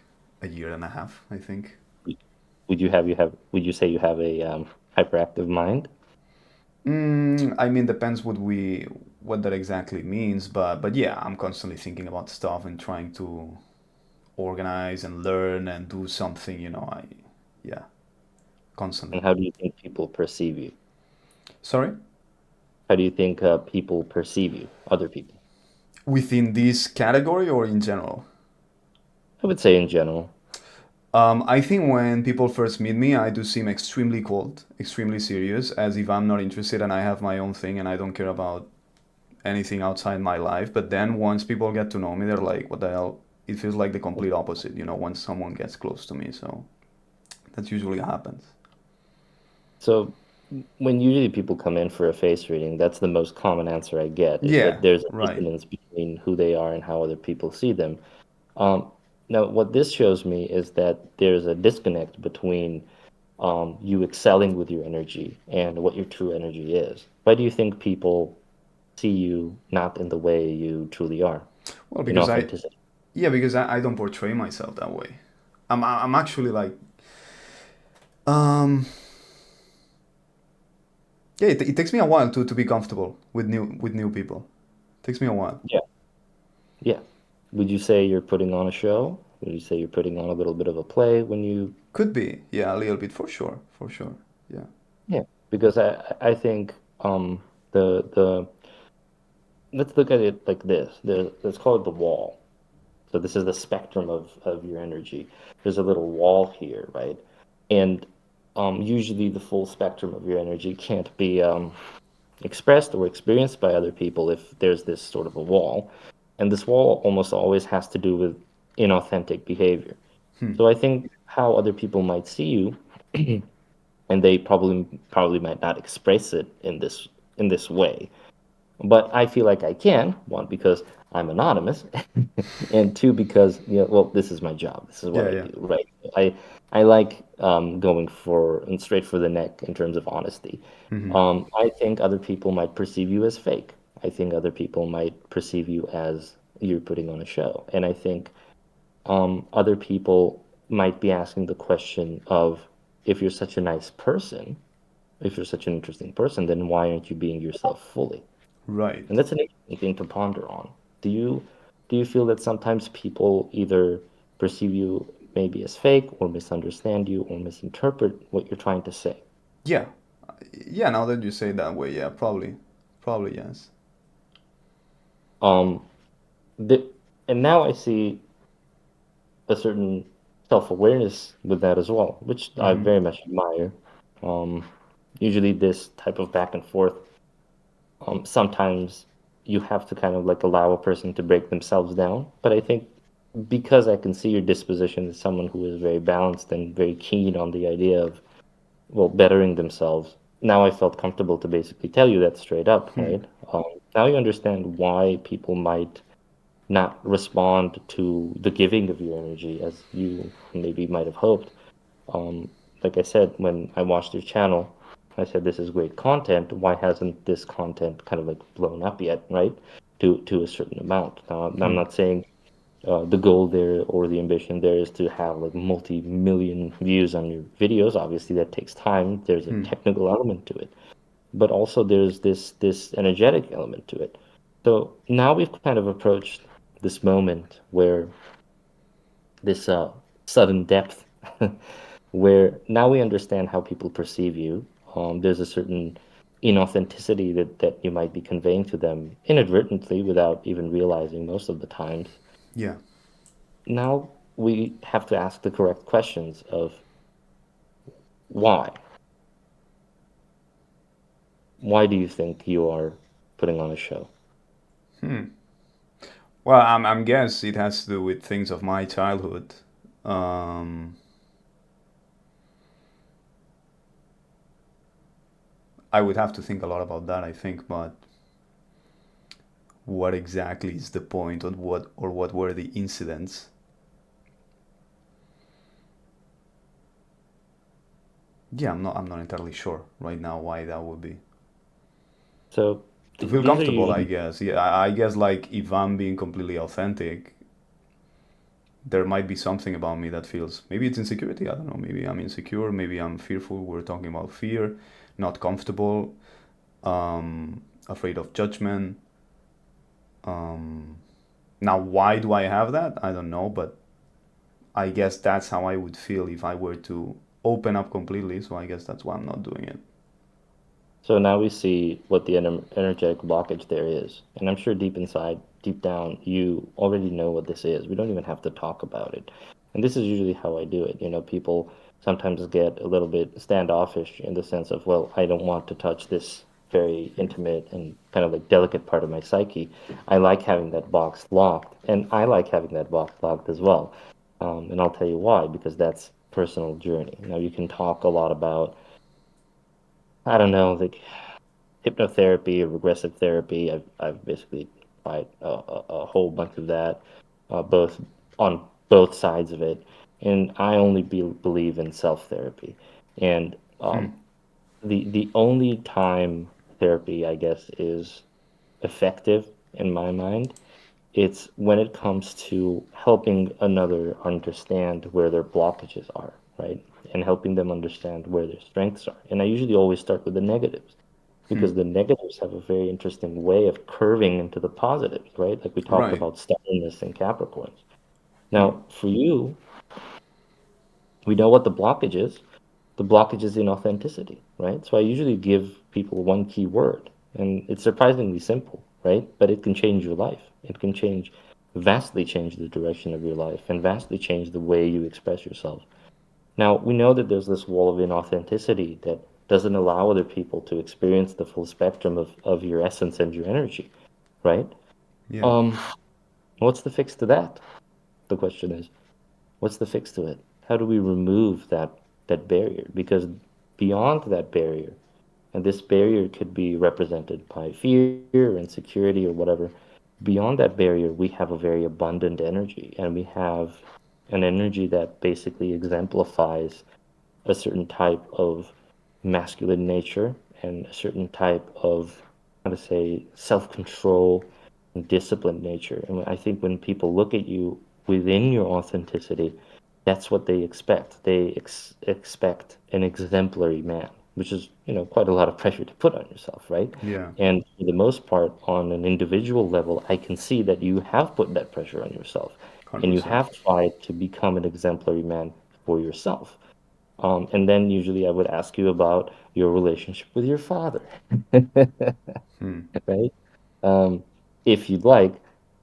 a year and a half, I think. would you say you have a hyperactive mind? I mean, depends what that exactly means, but yeah, I'm constantly thinking about stuff and trying to organize and learn and do something. I yeah, constantly. And how do you think people perceive you? Sorry. How do you think people perceive you, other people? Within this category or in general? I would say in general. I think when people first meet me, I do seem extremely cold, extremely serious, as if I'm not interested and I have my own thing and I don't care about anything outside my life. But then once people get to know me, they're like, what the hell? It feels like the complete opposite, once someone gets close to me. So that usually happens. So when usually people come in for a face reading, that's the most common answer I get, is Yeah, that there's a right. dissonance between who they are and how other people see them. Um, Now, what this shows me is that there's a disconnect between you excelling with your energy and what your true energy is. Why do you think people see you not in the way you truly are, Well, in because authenticity? yeah, because I don't portray myself that way. I'm actually like, um, yeah, it takes me a while to be comfortable with new people. It takes me a while. Yeah, yeah. Would you say you're putting on a show? Would you say you're putting on a little bit of a play when you? Could be, yeah, a little bit for sure, for sure. Yeah. Yeah, because I think the let's look at it like this. Let's call it the wall. So this is the spectrum of your energy. There's a little wall here, right? And usually the full spectrum of your energy can't be expressed or experienced by other people if there's this sort of a wall. And this wall almost always has to do with inauthentic behavior. Hmm. So I think how other people might see you, and they probably might not express it in this way. But I feel like I can, one, because I'm anonymous, and two, because well, this is my job. This is what Yeah, I yeah. do, right? I I like going for and straight for the neck in terms of honesty. I think other people might perceive you as fake. I think other people might perceive you as you're putting on a show. And I think other people might be asking the question of if you're such a nice person, if you're such an interesting person, then why aren't you being yourself fully? And Right. that's an interesting thing to ponder on. Do you do you feel that sometimes people either perceive you maybe as fake or misunderstand you or misinterpret what you're trying to say? Yeah. Yeah, now that you say it that way, yeah, probably. Probably yes. Um, the, and now I see a certain self-awareness with that as well, which I very much admire. Um, Usually this type of back and forth, sometimes you have to kind of like allow a person to break themselves down. But I think because I can see your disposition as someone who is very balanced and very keen on the idea of, well, bettering themselves, now I felt comfortable to basically tell you that straight up, right? Now you understand why people might not respond to the giving of your energy as you maybe might have hoped. Um, like I said, when I watched your channel, I said this is great content. Why hasn't this content kind of like blown up yet, right? To a certain amount. Now, I'm not saying the goal there or the ambition there is to have like multi-million views on your videos. Obviously, that takes time. There's a technical element to it, but also there's this energetic element to it. So now we've kind of approached this moment where this sudden depth where now we understand how people perceive you. There's a certain inauthenticity that you might be conveying to them inadvertently without even realizing most of the times. Yeah. Now we have to ask the correct questions of why. Why do you think you are putting on a show? Well, I'm guess it has to do with things of my childhood. Um, I would have to think a lot about that, I think, but what exactly is the point on what were the incidents? Yeah, I'm not entirely sure right now why that would be. So To feel these are comfortable, I usually guess. Yeah, I guess like if I'm being completely authentic, there might be something about me that feels maybe it's insecurity. I don't know. Maybe I'm insecure. Maybe I'm fearful. We're talking about fear, not comfortable, afraid of judgment. Um, Now, why do I have that? I don't know, but I guess that's how I would feel if I were to open up completely. So I guess that's why I'm not doing it. So now we see what the energetic blockage there is. And I'm sure deep inside, deep down, you already know what this is. We don't even have to talk about it. And this is usually how I do it. You know, people sometimes get a little bit standoffish in the sense of, well, I don't want to touch this very intimate and kind of like delicate part of my psyche. I like having that box locked, and I like having that box locked as well. And I'll tell you why, because that's personal journey. Now, you can talk a lot about, I don't know, like hypnotherapy or regressive therapy. I've basically tried a whole bunch of that, both on both sides of it, and I only believe in self therapy. And the only time therapy, I guess, is effective in my mind, it's when it comes to helping another understand where their blockages are, right? And helping them understand where their strengths are. And I usually always start with the negatives because the negatives have a very interesting way of curving into the positives, right? Like we talked Right. about stubbornness and Capricorns. Now, for you, we know what the blockage is. The blockage is inauthenticity, right? So I usually give people one key word, and it's surprisingly simple, right? But it can change your life. It can vastly change the direction of your life and vastly change the way you express yourself. Now, we know that there's this wall of inauthenticity that doesn't allow other people to experience the full spectrum of your essence and your energy, right? Yeah. Um, what's the fix to that? The question is, what's the fix to it? How do we remove that barrier? Because beyond that barrier, and this barrier could be represented by fear, insecurity, or whatever. Beyond that barrier, we have a very abundant energy, and we have an energy that basically exemplifies a certain type of masculine nature and a certain type of, how to say, self-control and disciplined nature. And I think when people look at you within your authenticity, that's what they expect. They expect an exemplary man, which is, quite a lot of pressure to put on yourself, right? Yeah, And for the most part, on an individual level, I can see that you have put that pressure on yourself and you 100%. have tried to become an exemplary man for yourself. And then usually I would ask you about your relationship with your father, right? Um, if you'd like,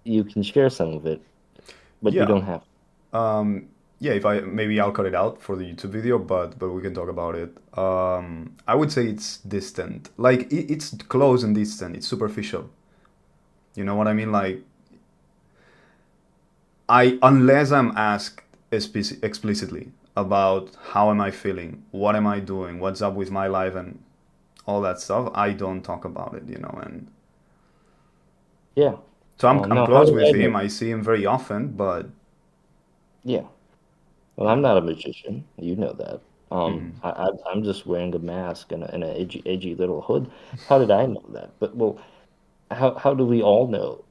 you can share some of it, but you Yeah. don't have to. Yeah, if I maybe I'll cut it out for the YouTube video, but we can talk about it. I would say it's distant. Like it's close and distant. It's superficial. You know what I mean? Like I unless I'm asked explicitly about how am I feeling, what am I doing, what's up with my life, and all that stuff, I don't talk about it. And Yeah. so I'm Now, how close do with I know? him. I see him very often, but Yeah. Well, you I'm know, not a magician. You know that. I'm just wearing a mask and an edgy little hood. How did I know that? But well, how do we all know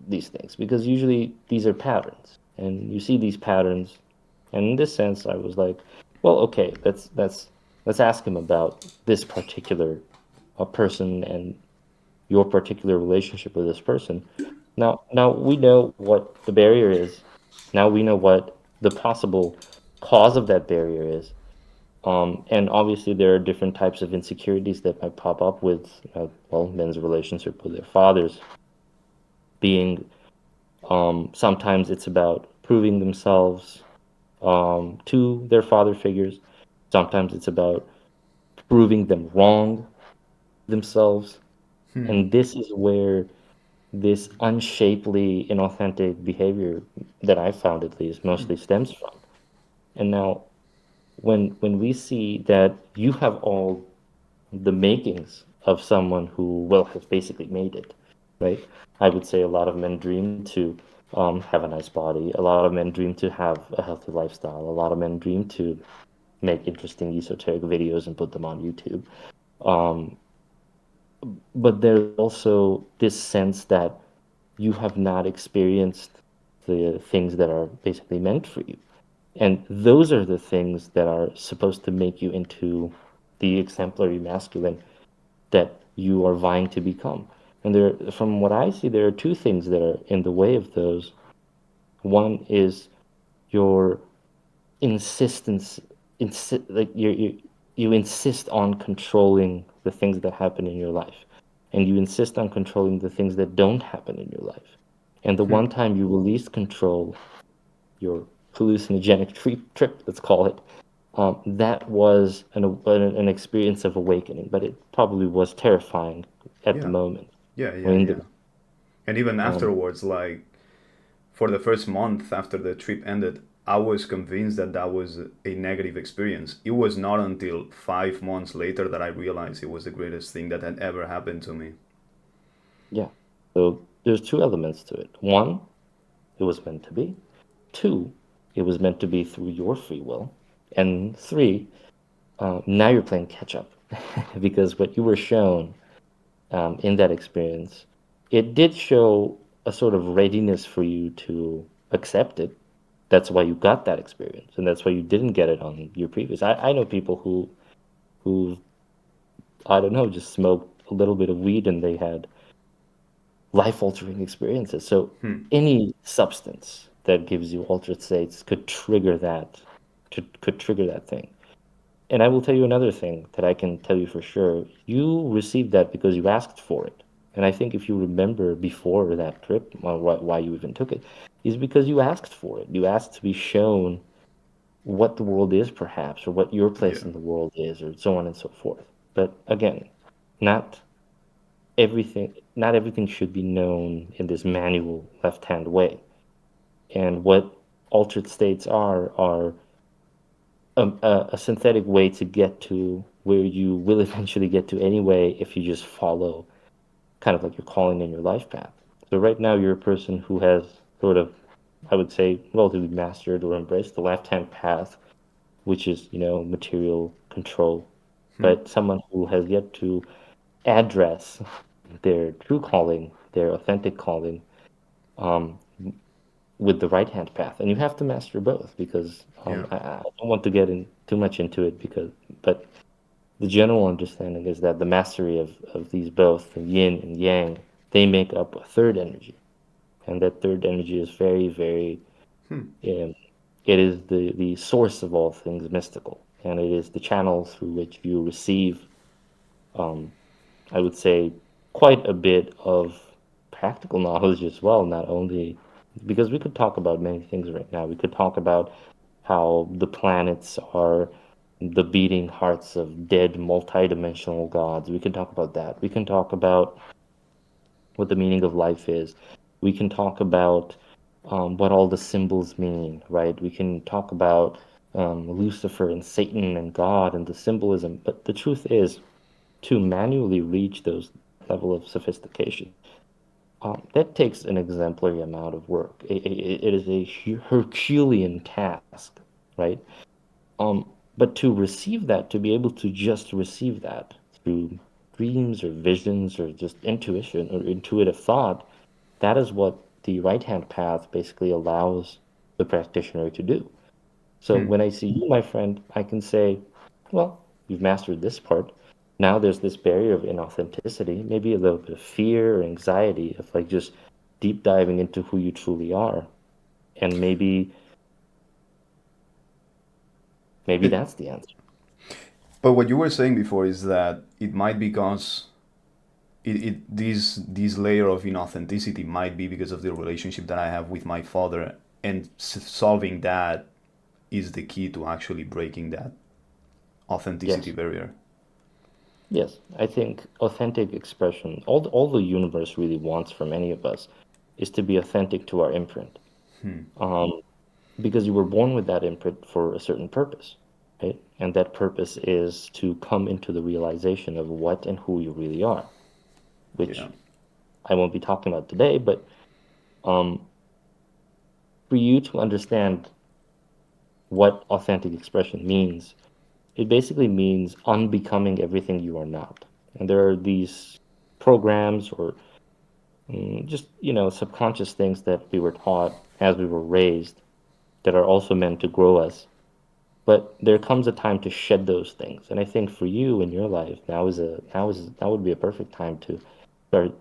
these things? Because usually these are patterns, and you see these patterns. And in this sense, I was like, well, okay, let's ask him about this particular person and your particular relationship with this person. Now we know what the barrier is. Now we know what the possible cause of that barrier is. And obviously there are different types of insecurities that might pop up with, well, men's relationship with their fathers being, sometimes it's about proving themselves, to their father figures. Sometimes it's about proving them wrong themselves. And this is where this unshapely, inauthentic behavior that I found at least mostly stems from. And now when we see that you have all the makings of someone who, well, has basically made it, right? I would say a lot of men dream to have a nice body. A lot of men dream to have a healthy lifestyle. A lot of men dream to make interesting esoteric videos and put them on YouTube. Um, but there's also this sense that you have not experienced the things that are basically meant for you. And those are the things that are supposed to make you into the exemplary masculine that you are vying to become. And from what I see, there are two things that are in the way of those. One is your insistence, like you insist on controlling the things that happen in your life, and you insist on controlling the things that don't happen in your life. And the one time you release control, your hallucinogenic trip, let's call it, that was an experience of awakening, but it probably was terrifying at the yeah, moment yeah, or yeah, in yeah. the And even um, afterwards, like for the first month after the trip ended, I was convinced that that was a negative experience. It was not until 5 months later that I realized it was the greatest thing that had ever happened to me. yeah. So there's two elements to it. One, it was meant to be. Two, it was meant to be through your free will. And three, now you're playing catch up because what you were shown, in that experience, it did show a sort of readiness for you to accept it. That's why you got that experience, and that's why you didn't get it on your previous. I know people who I don't know, just smoked a little bit of weed and they had life altering experiences. So any substance that gives you altered states could trigger that thing. And I will tell you another thing that I can tell you for sure. You received that because you asked for it. And I think if you remember before that trip, why you even took it, is because you asked for it. You asked to be shown what the world is, perhaps, or what your Yeah, place in the world is, or so on and so forth. But again, not not everything should be known in this manual left-hand way. And what altered states are a synthetic way to get to where you will eventually get to anyway if you just follow kind of like your calling in your life path. So right now you're a person who has sort of I would say, relatively mastered or embraced the left-hand path, which is, material control. But someone who has yet to address their true calling, their authentic calling, um, with the right-hand path. And you have to master both because Yeah. I don't want to get in too much into it but the general understanding is that the mastery of these both, the yin and yang, they make up a third energy. And that third energy is very, very, um, it is the source of all things mystical. And it is the channel through which you receive, um, I would say, quite a bit of practical knowledge as well, not only because we could talk about many things right now. We could talk about how the planets are the beating hearts of dead multidimensional gods. We can talk about that. We can talk about what the meaning of life is. We can talk about what all the symbols mean, right? We can talk about Lucifer and Satan and God and the symbolism. But the truth is, to manually reach those level of sophistication, that takes an exemplary amount of work. It is a Herculean task, right? But to receive that, to be able to just receive that through dreams or visions or just intuition or intuitive thought, that is what the right-hand path basically allows the practitioner to do. So when I see you, my friend, I can say, well, you've mastered this part. Now there's this barrier of inauthenticity, maybe a little bit of fear or anxiety of like just deep diving into who you truly are. And maybe It, that's the answer. but what you were saying before is that it might be because this layer of inauthenticity might be because of the relationship that I have with my father, and solving that is the key to actually breaking that authenticity Yes. barrier. Yes, I think authentic expression, all the universe really wants from any of us is to be authentic to our imprint. Um, because you were born with that imprint for a certain purpose, right? And that purpose is to come into the realization of what and who you really are, Yeah. which I won't be talking about today, but um, for you to understand what authentic expression means, it basically means unbecoming everything you are not. And there are these programs or just, subconscious things that we were taught as we were raised that are also meant to grow us. But there comes a time to shed those things. And I think for you in your life, now would be a perfect time to start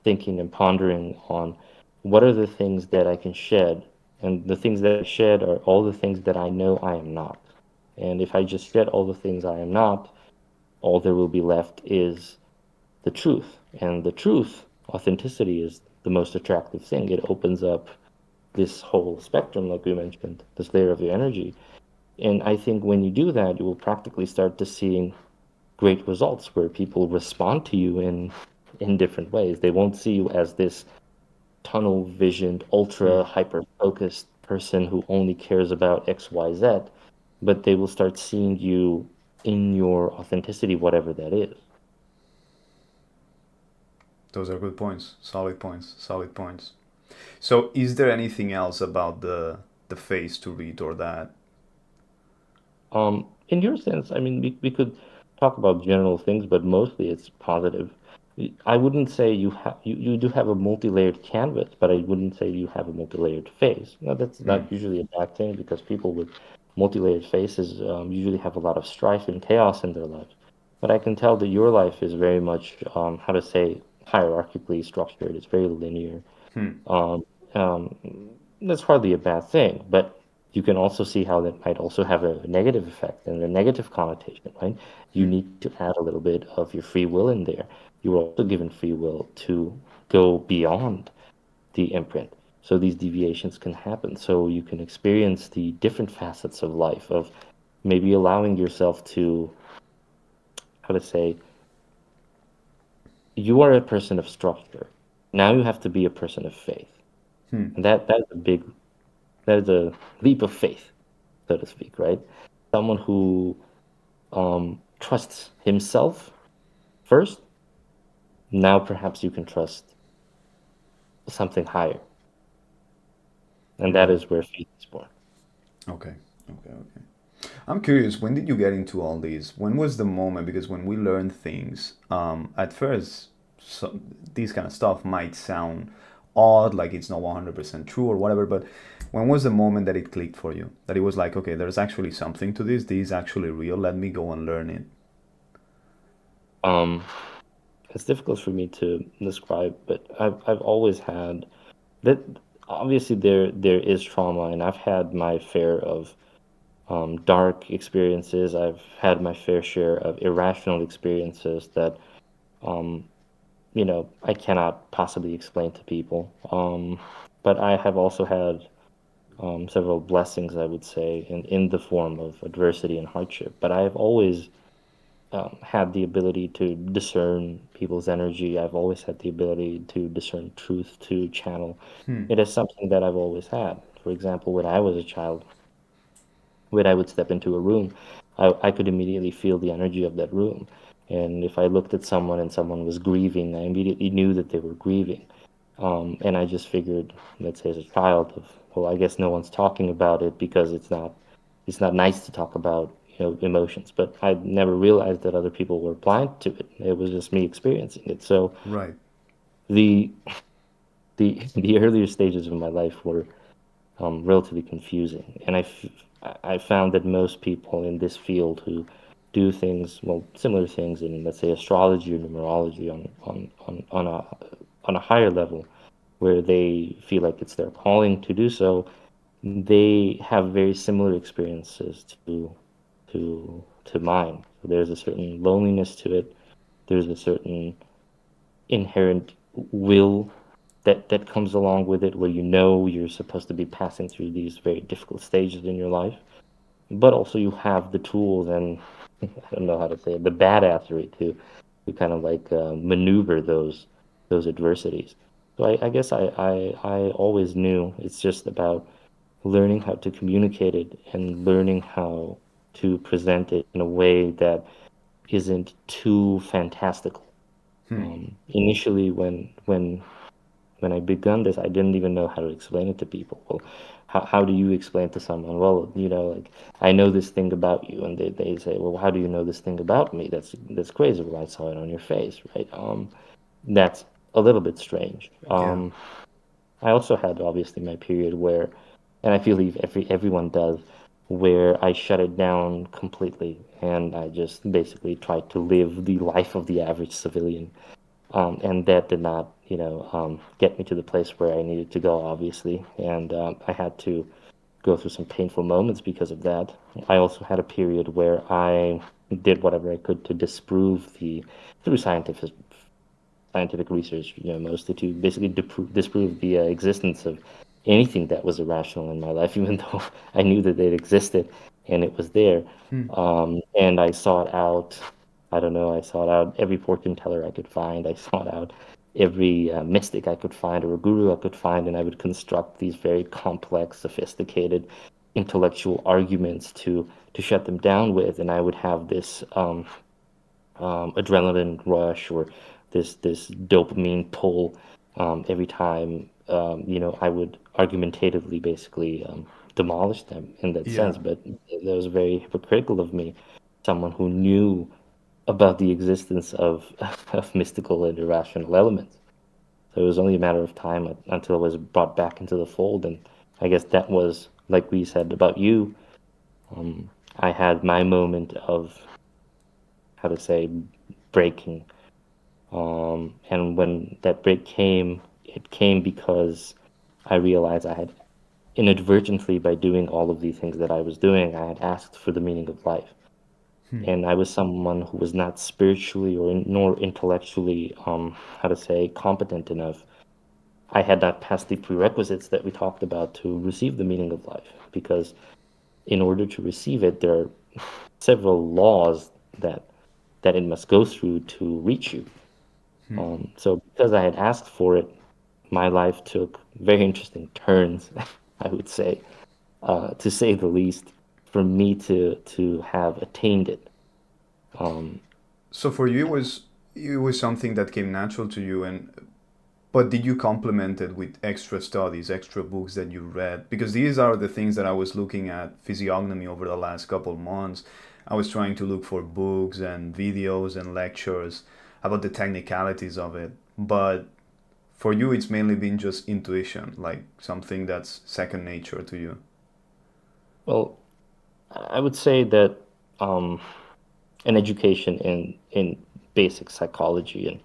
thinking and pondering on what are the things that I can shed. And the things that I shed are all the things that I know I am not. And if I just shed all the things I am not, all there will be left is the truth. And the truth, authenticity, is the most attractive thing. It opens up this whole spectrum, like we mentioned, this layer of your energy. And I think when you do that, you will practically start to seeing great results where people respond to you in different ways. They won't see you as this tunnel visioned, ultra hyper focused person who only cares about X, Y, Z, but they will start seeing you in your authenticity, whatever that is. Those are good points. Solid points. Solid points. So, is there anything else about the face to read or that? In your sense, I mean, we could talk about general things, but mostly it's positive. I wouldn't say you do have a multi-layered canvas, but I wouldn't say you have a multi-layered face. Now, that's not usually a bad thing because people with multi-layered faces usually have a lot of strife and chaos in their lives. But I can tell that your life is very much, how to say, hierarchically structured. It's very linear. Um, um, that's hardly a bad thing, but you can also see how that might also have a negative effect and a negative connotation, right? You need to add a little bit of your free will in there. You were also given free will to go beyond the imprint. So these deviations can happen. So you can experience the different facets of life, of maybe allowing yourself to, how to say, you are a person of structure. Now you have to be a person of faith. And that is a big that is a leap of faith, so to speak, right? Someone who trusts himself first, now perhaps you can trust something higher. and that Right. is where faith is born. Okay. Okay. Okay. I'm curious, when did you get into all these? When was the moment? Because when we learn things, at first, so, these kind of stuff might sound odd, like it's not 100% true or whatever, but when was the moment that it clicked for you? That it was like, okay, there's actually something to this. This is actually real. Let me go and learn it. Um, it's difficult for me to describe, but I've always had that. Obviously, there is trauma, and I've had my fair of dark experiences. I've had my fair share of irrational experiences that um, I cannot possibly explain to people. But I have also had several blessings, I would say, in the form of adversity and hardship. But I have always had the ability to discern people's energy. I've always had the ability to discern truth, to channel. It is something that I've always had. For example, when I was a child, when I would step into a room, I could immediately feel the energy of that room. And if I looked at someone and someone was grieving, I immediately knew that they were grieving. And I just figured, let's say as a child, of, well, I guess no one's talking about it because it's not nice to talk about, emotions. But I never realized that other people were blind to it. It was just me experiencing it. So Right. the the earlier stages of my life were relatively confusing. And I found that most people in this field who do things, well, similar things in, let's say, astrology or numerology on a higher level, where they feel like it's their calling to do so, they have very similar experiences to mine. So there's a certain loneliness to it. There's a certain inherent will that comes along with it, where you're supposed to be passing through these very difficult stages in your life, but also you have the tools and I don't know how to say it, the badassery to kind of like maneuver those adversities. So I guess I always knew it's just about learning how to communicate it and learning how to present it in a way that isn't too fantastical. Initially, when I begun this, I didn't even know how to explain it to people. Well, how do you explain to someone? Well, like I know this thing about you, and they say, well, how do you know this thing about me? That's crazy. Well, I saw it on your face, right? That's a little bit strange. Yeah. I also had obviously my period where, and I feel everyone does, where I shut it down completely, and I just basically tried to live the life of the average civilian, and that did not, get me to the place where I needed to go, obviously. And I had to go through some painful moments because of that. I also had a period where I did whatever I could to disprove through scientific research, mostly to basically disprove the existence of anything that was irrational in my life, even though I knew that it existed and it was there. And I sought out, I don't know, I sought out every fortune teller I could find. I sought out every mystic I could find or a guru I could find, and I would construct these very complex, sophisticated, intellectual arguments to shut them down with. And I would have this adrenaline rush or this dopamine pull every time I would argumentatively basically demolish them in that Yeah. sense. But that was very hypocritical of me, someone who knew about the existence of of mystical and irrational elements. So it was only a matter of time until I was brought back into the fold, and I guess that was like we said about you. I had my moment of how to say breaking. And when that break came, it came because I realized I had inadvertently, by doing all of these things that I was doing, I had asked for the meaning of life. And I was someone who was not spiritually or nor intellectually, how to say, competent enough. I had not passed the prerequisites that we talked about to receive the meaning of life, because in order to receive it, there are several laws that it must go through to reach you. So because I had asked for it, my life took very interesting turns, I would say, to say the least, for me to have attained it. Um, So for you, it was something that came natural to you, and But did you complement it with extra studies, extra books that you read? Because these are the things that I was looking at physiognomy over the last couple of months. I was trying to look for books and videos and lectures about the technicalities of it. But for you, it's mainly been just intuition, like something that's second nature to you. Well, I would say that um, an education in basic psychology and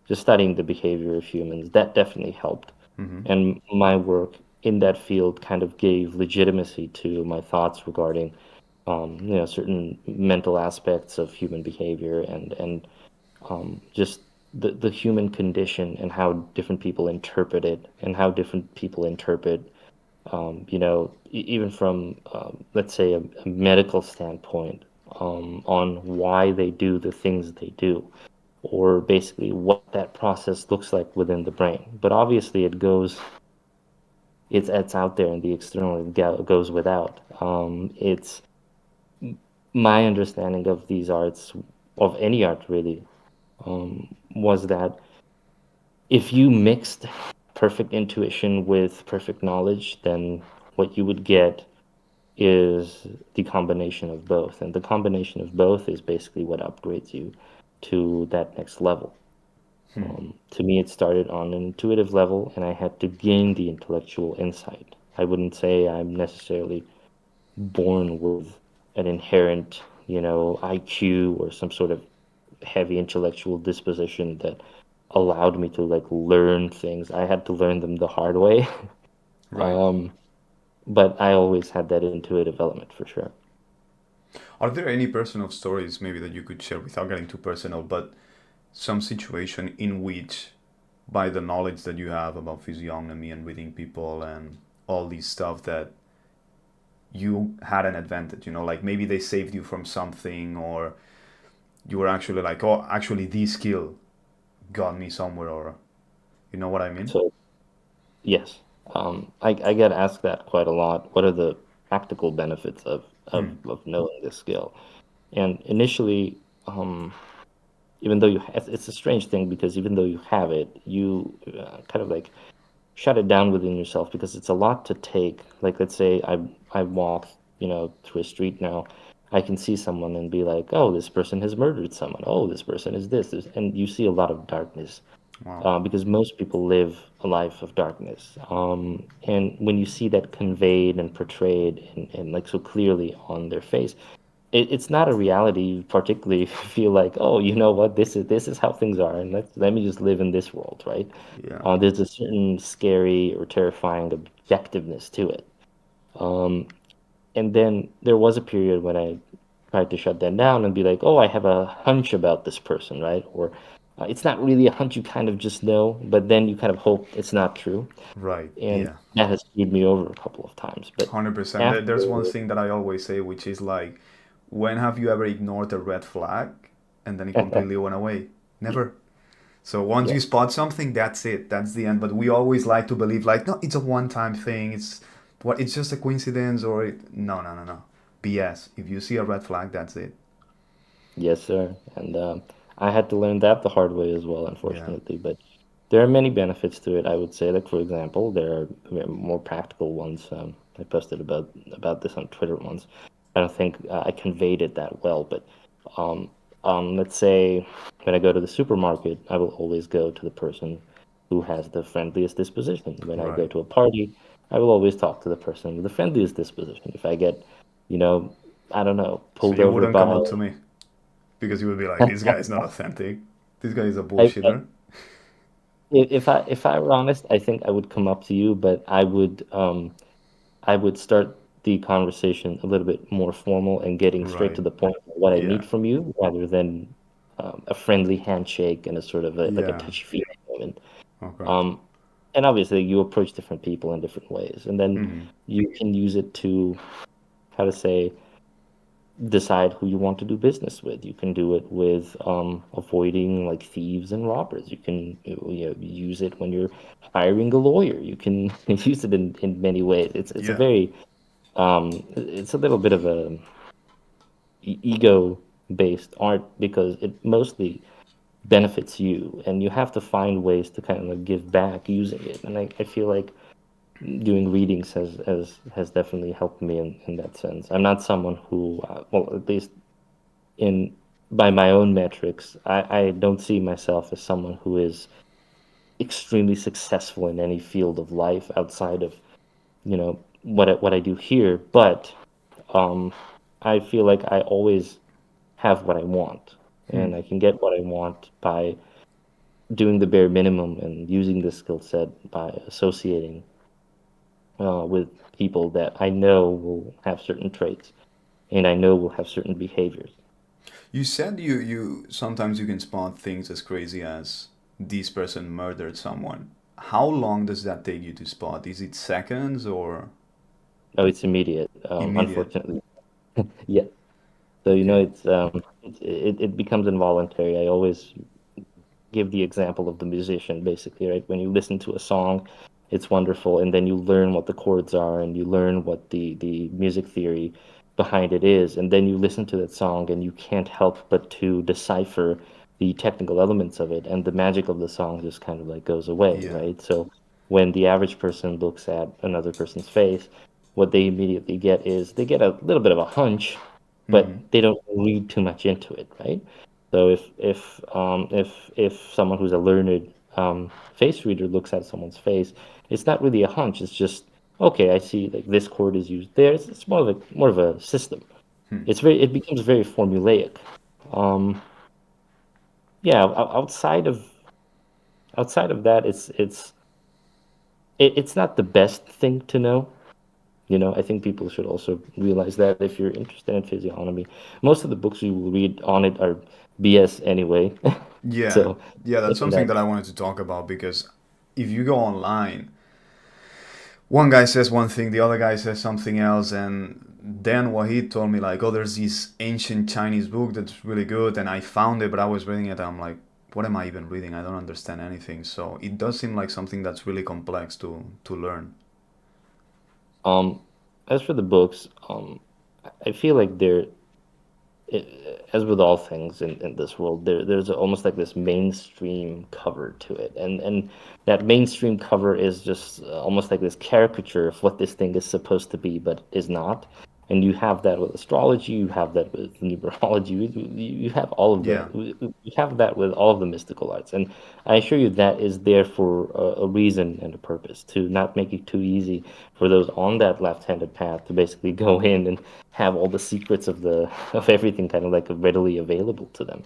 just studying the behavior of humans, that definitely helped. Mm-hmm. And my work in that field kind of gave legitimacy to my thoughts regarding certain mental aspects of human behavior and just the human condition and how different people interpret it and how different people interpret even from, let's say, a medical standpoint, on why they do the things they do, or basically what that process looks like within the brain. But obviously, it's out there in the external, goes without. It's my understanding of these arts, of any art really, was that if you mixed perfect intuition with perfect knowledge, then what you would get is the combination of both. And the combination of both is basically what upgrades you to that next level. To me, it started on an intuitive level, and I had to gain the intellectual insight. I wouldn't say I'm necessarily born with an inherent, IQ or some sort of heavy intellectual disposition that allowed me to like learn things. I had to learn them the hard way. Right. Um, but I always had that intuitive element for sure. Are there any personal stories maybe that you could share without getting too personal, but some situation in which, by the knowledge that you have about physiognomy and reading people and all these stuff, that you had an advantage, like maybe they saved you from something, or you were actually like, oh, actually this skill got me somewhere, or you know what I mean? So yes, I get asked that quite a lot. What are the practical benefits of knowing this skill? And initially, even though it's a strange thing because even though you have it, you kind of like shut it down within yourself because it's a lot to take. Like let's say I walk, through a street now, I can see someone and be like, oh, this person has murdered someone. Oh, this person is this, and you see a lot of darkness Wow. because most people live a life of darkness. And when you see that conveyed and portrayed and like so clearly on their face, it's not a reality you particularly feel like, oh, you know what, this is how things are, and let me just live in this world, right? Yeah. There's a certain scary or terrifying objectiveness to it. Um, and then there was a period when I tried to shut that down and be like, oh, I have a hunch about this person, right? Or it's not really a hunch, you kind of just know, but then you kind of hope it's not true. Right. And Yeah. that has screwed me over a couple of times. But 100%. after, There's one thing that I always say, which is like, when have you ever ignored a red flag and then it completely went away? Never. So once you yes, spot something, that's it. That's the end. But we always like to believe like, no, it's a one-time thing. It's just a coincidence, or no, no, no, no. BS. If you see a red flag, that's it. yes, sir. And I had to learn that the hard way as well, Yeah. unfortunately. But there are many benefits to it, I would say. Like, for example, there are more practical ones. I posted about this on Twitter once. I don't think I conveyed it that well, but um, let's say when I go to the supermarket, I will always go to the person who has the friendliest disposition. When I go Right. to a party, I will always talk to the person with the friendliest disposition. If I get, you know, I don't know, So pulled you over wouldn't come by up to me because you would be like, this guy is not authentic. This guy is a I, bullshitter. if I were honest, I think I would come up to you, but I would start the conversation a little bit more formal and getting straight Right. to the point of what I Yeah. need from you, rather than a friendly handshake and a sort of like a Yeah. touchy-feely moment. Okay. Um, and obviously, you approach different people in different ways, and then Mm-hmm. you can use it to, how to say, decide who you want to do business with. You can do it with avoiding like thieves and robbers. You can use it when you're hiring a lawyer. You can use it in many ways. It's a Yeah. very it's a little bit of a ego based art because it mostly benefits you, and you have to find ways to kind of like give back using it. And I feel like doing readings has definitely helped me in that sense. I'm not someone who, well, at least in by my own metrics, I don't see myself as someone who is extremely successful in any field of life outside of, what I do here. But um, I feel like I always have what I want, and I can get what I want by doing the bare minimum and using the skill set by associating with people that I know will have certain traits and I know will have certain behaviors. You said you sometimes you can spot things as crazy as this person murdered someone. How long does that take you to spot? Is it seconds or No, it's immediate, immediate? unfortunately. Yeah. So, Okay. it becomes involuntary. I always give the example of the musician, basically, right? When you listen to a song, it's wonderful, and then you learn what the chords are, and you learn what the music theory behind it is, and then you listen to that song, and you can't help but to decipher the technical elements of it, and the magic of the song just kind of like goes away, Yeah. right? So when the average person looks at another person's face, what they immediately get is they get a little bit of a hunch, but they don't read too much into it, right? So if someone who's a learned face reader looks at someone's face, it's not really a hunch. It's just okay. I see like this chord is used there. It's more of a system. It becomes very formulaic. Um, yeah. Outside of that, it's not the best thing to know. I think people should also realize that if you're interested in physiognomy, most of the books you will read on it are BS anyway. Yeah. So Yeah, that's in something that, that I wanted to talk about because if you go online, one guy says one thing, the other guy says something else, and then Wahid told me like, oh, there's this ancient Chinese book that's really good, and I found it, but I was reading it, and I'm like, what am I even reading? I don't understand anything. So it does seem like something that's really complex to learn. um, as for the books, I feel like as with all things in this world, there's almost like this mainstream cover to it, and that mainstream cover is just almost like this caricature of what this thing is supposed to be, but is not. And you have that with astrology, you have that with numerology, you have all of Yeah. you have that with all of the mystical arts, and I assure you that is there for a reason and a purpose to not make it too easy for those on that left-handed path to basically go in and have all the secrets of everything kind of like readily available to them.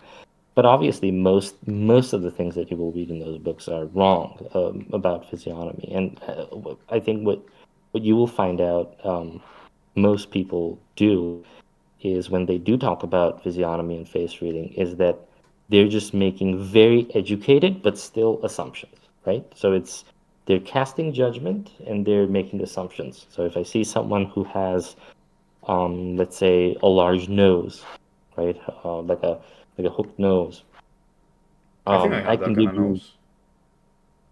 But obviously, most of the things that you will read in those books are wrong about physiognomy, and I think what you will find out most people do is when they do talk about physiognomy and face reading is that they're just making very educated but still assumptions, right? So they're casting judgment and they're making assumptions. So if I see someone who has let's say a large nose, right? Like a hooked nose. I think I I have that can kind give of you. nose.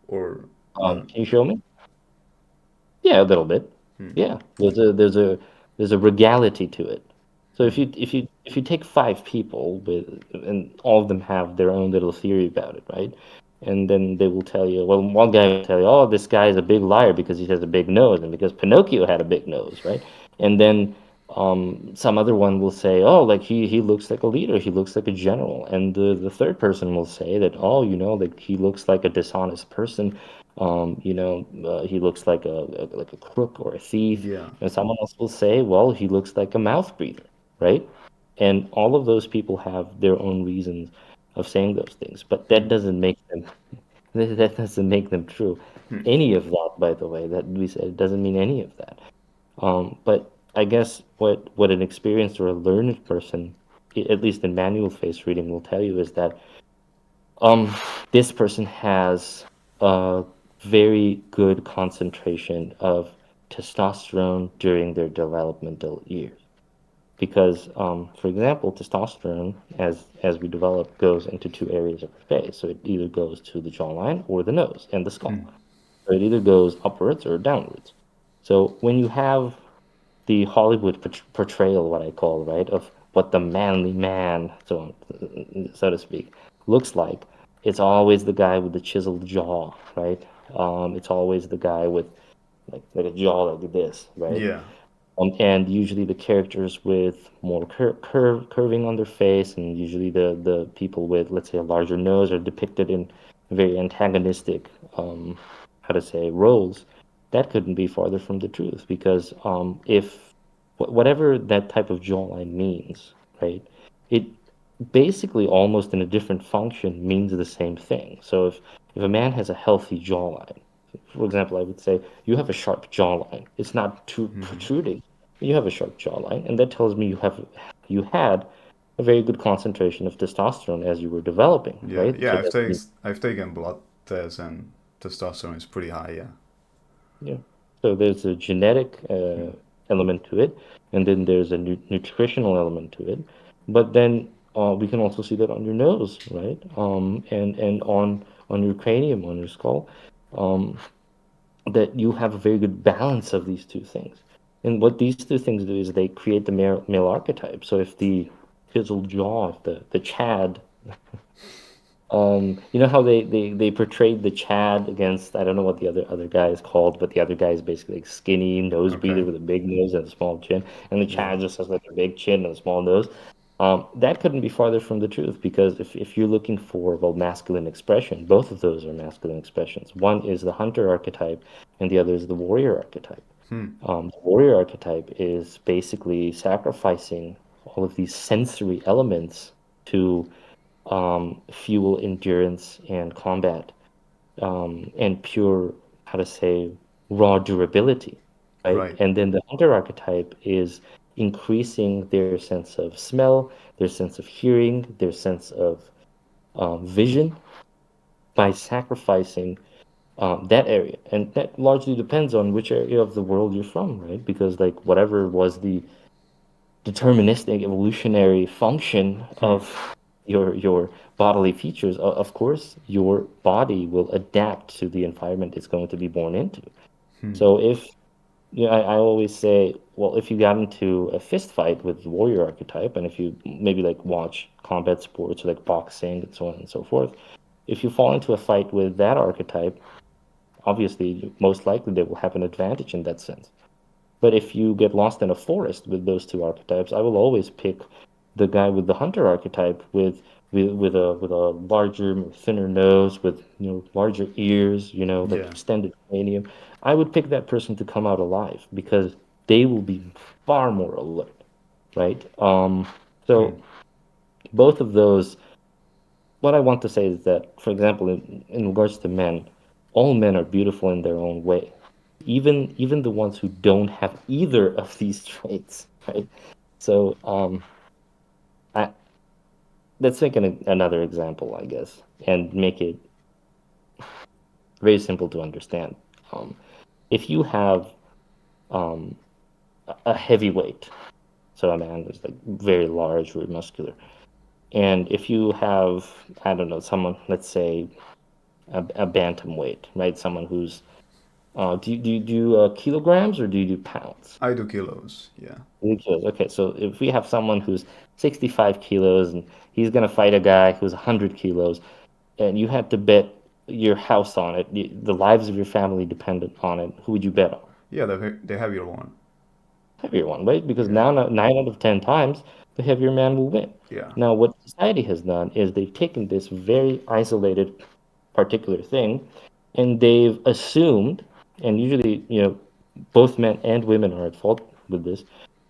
Or not. Can you show me? Yeah, a little bit. Yeah, there's a regality to it. So if you take five people and all of them have their own little theory about it, right? And then they will tell you, well, one guy will tell you, oh, this guy is a big liar because he has a big nose and because Pinocchio had a big nose, right? And then some other one will say, oh, like he looks like a leader, he looks like a general, and the third person will say that, oh, like he looks like a dishonest person, he looks like a crook or a thief, Yeah. and someone else will say, well, he looks like a mouth breather, right? And all of those people have their own reasons of saying those things, but that doesn't make them that doesn't make them true. Any of that, by the way, that we said doesn't mean any of that. But I guess what an experienced or a learned person, at least in manual face reading, will tell you is that um, this person has a very good concentration of testosterone during their developmental years. Because, for example, testosterone, as we develop, goes into two areas of the face. So it either goes to the jawline or the nose and the skull. So it either goes upwards or downwards. So when you have the Hollywood portrayal, what I call, right, of what the manly man, so to speak, looks like. it's always the guy with the chiseled jaw, right? It's always the guy with like a jaw like this, right? Yeah. And usually the characters with more curving on their face, and usually the people with, let's say, a larger nose are depicted in very antagonistic, how to say, roles. That couldn't be farther from the truth because if whatever that type of jawline means, right, it basically almost in a different function means the same thing. So if a man has a healthy jawline, for example, I would say you have a sharp jawline. It's not too protruding. You have a sharp jawline, and that tells me you had a very good concentration of testosterone as you were developing, Yeah, right? yeah. So that means, I've taken blood tests and testosterone is pretty high. Yeah. yeah. So there's a genetic element to it, and then there's a nutritional element to it. But then we can also see that on your nose, right? And on your cranium, on your skull. Um, that you have a very good balance of these two things. And what these two things do is they create the male archetype. So if the chiseled jaw, if the Chad, you know how they portrayed the Chad against, I don't know what the other guy is called, but the other guy is basically like skinny nose Okay. breather with a big nose and a small chin, and the Yeah. Chad just has like a big chin and a small nose. That couldn't be farther from the truth because if you're looking for, well, masculine expression, both of those are masculine expressions. One is the hunter archetype, and the other is the warrior archetype. The warrior archetype is basically sacrificing all of these sensory elements to fuel endurance and combat, and pure, how to say, raw durability, right? Right. And then the hunter archetype is increasing their sense of smell, their sense of hearing, their sense of vision by sacrificing that area. And that largely depends on which area of the world you're from, right? Because like whatever was the deterministic evolutionary function of your bodily features, of course, your body will adapt to the environment it's going to be born into. So if you know, I always say, well, if you got into a fist fight with the warrior archetype, and if you maybe like watch combat sports like boxing and so on and so forth, if you fall into a fight with that archetype, obviously, most likely they will have an advantage in that sense. But if you get lost in a forest with those two archetypes, I will always pick the guy with the hunter archetype with a larger, thinner nose, with larger ears, like Yeah. extended cranium. I would pick that person to come out alive because they will be far more alert, right? So both of those, what I want to say is that, for example, in regards to men, all men are beautiful in their own way. Even the ones who don't have either of these traits, right? So I, let's make another example, I guess, and make it very simple to understand. Um, if you have um, a heavyweight, so a man who's like very large, very muscular, and if you have, I don't know, someone, let's say a bantamweight, right? Someone who's do you do kilograms or do you do pounds? I do kilos. Yeah. You do kilos. Okay, so if we have someone who's 65 kilos and he's gonna fight a guy who's 100 kilos, and you had to bet your house on it, the lives of your family dependent on it, who would you bet on? Yeah. The heavier one. Heavier one, right? Because Yeah. now 9 out of 10 times the heavier man will win. Yeah. Now, what society has done is they've taken this very isolated particular thing and they've assumed, and usually, both men and women are at fault with this,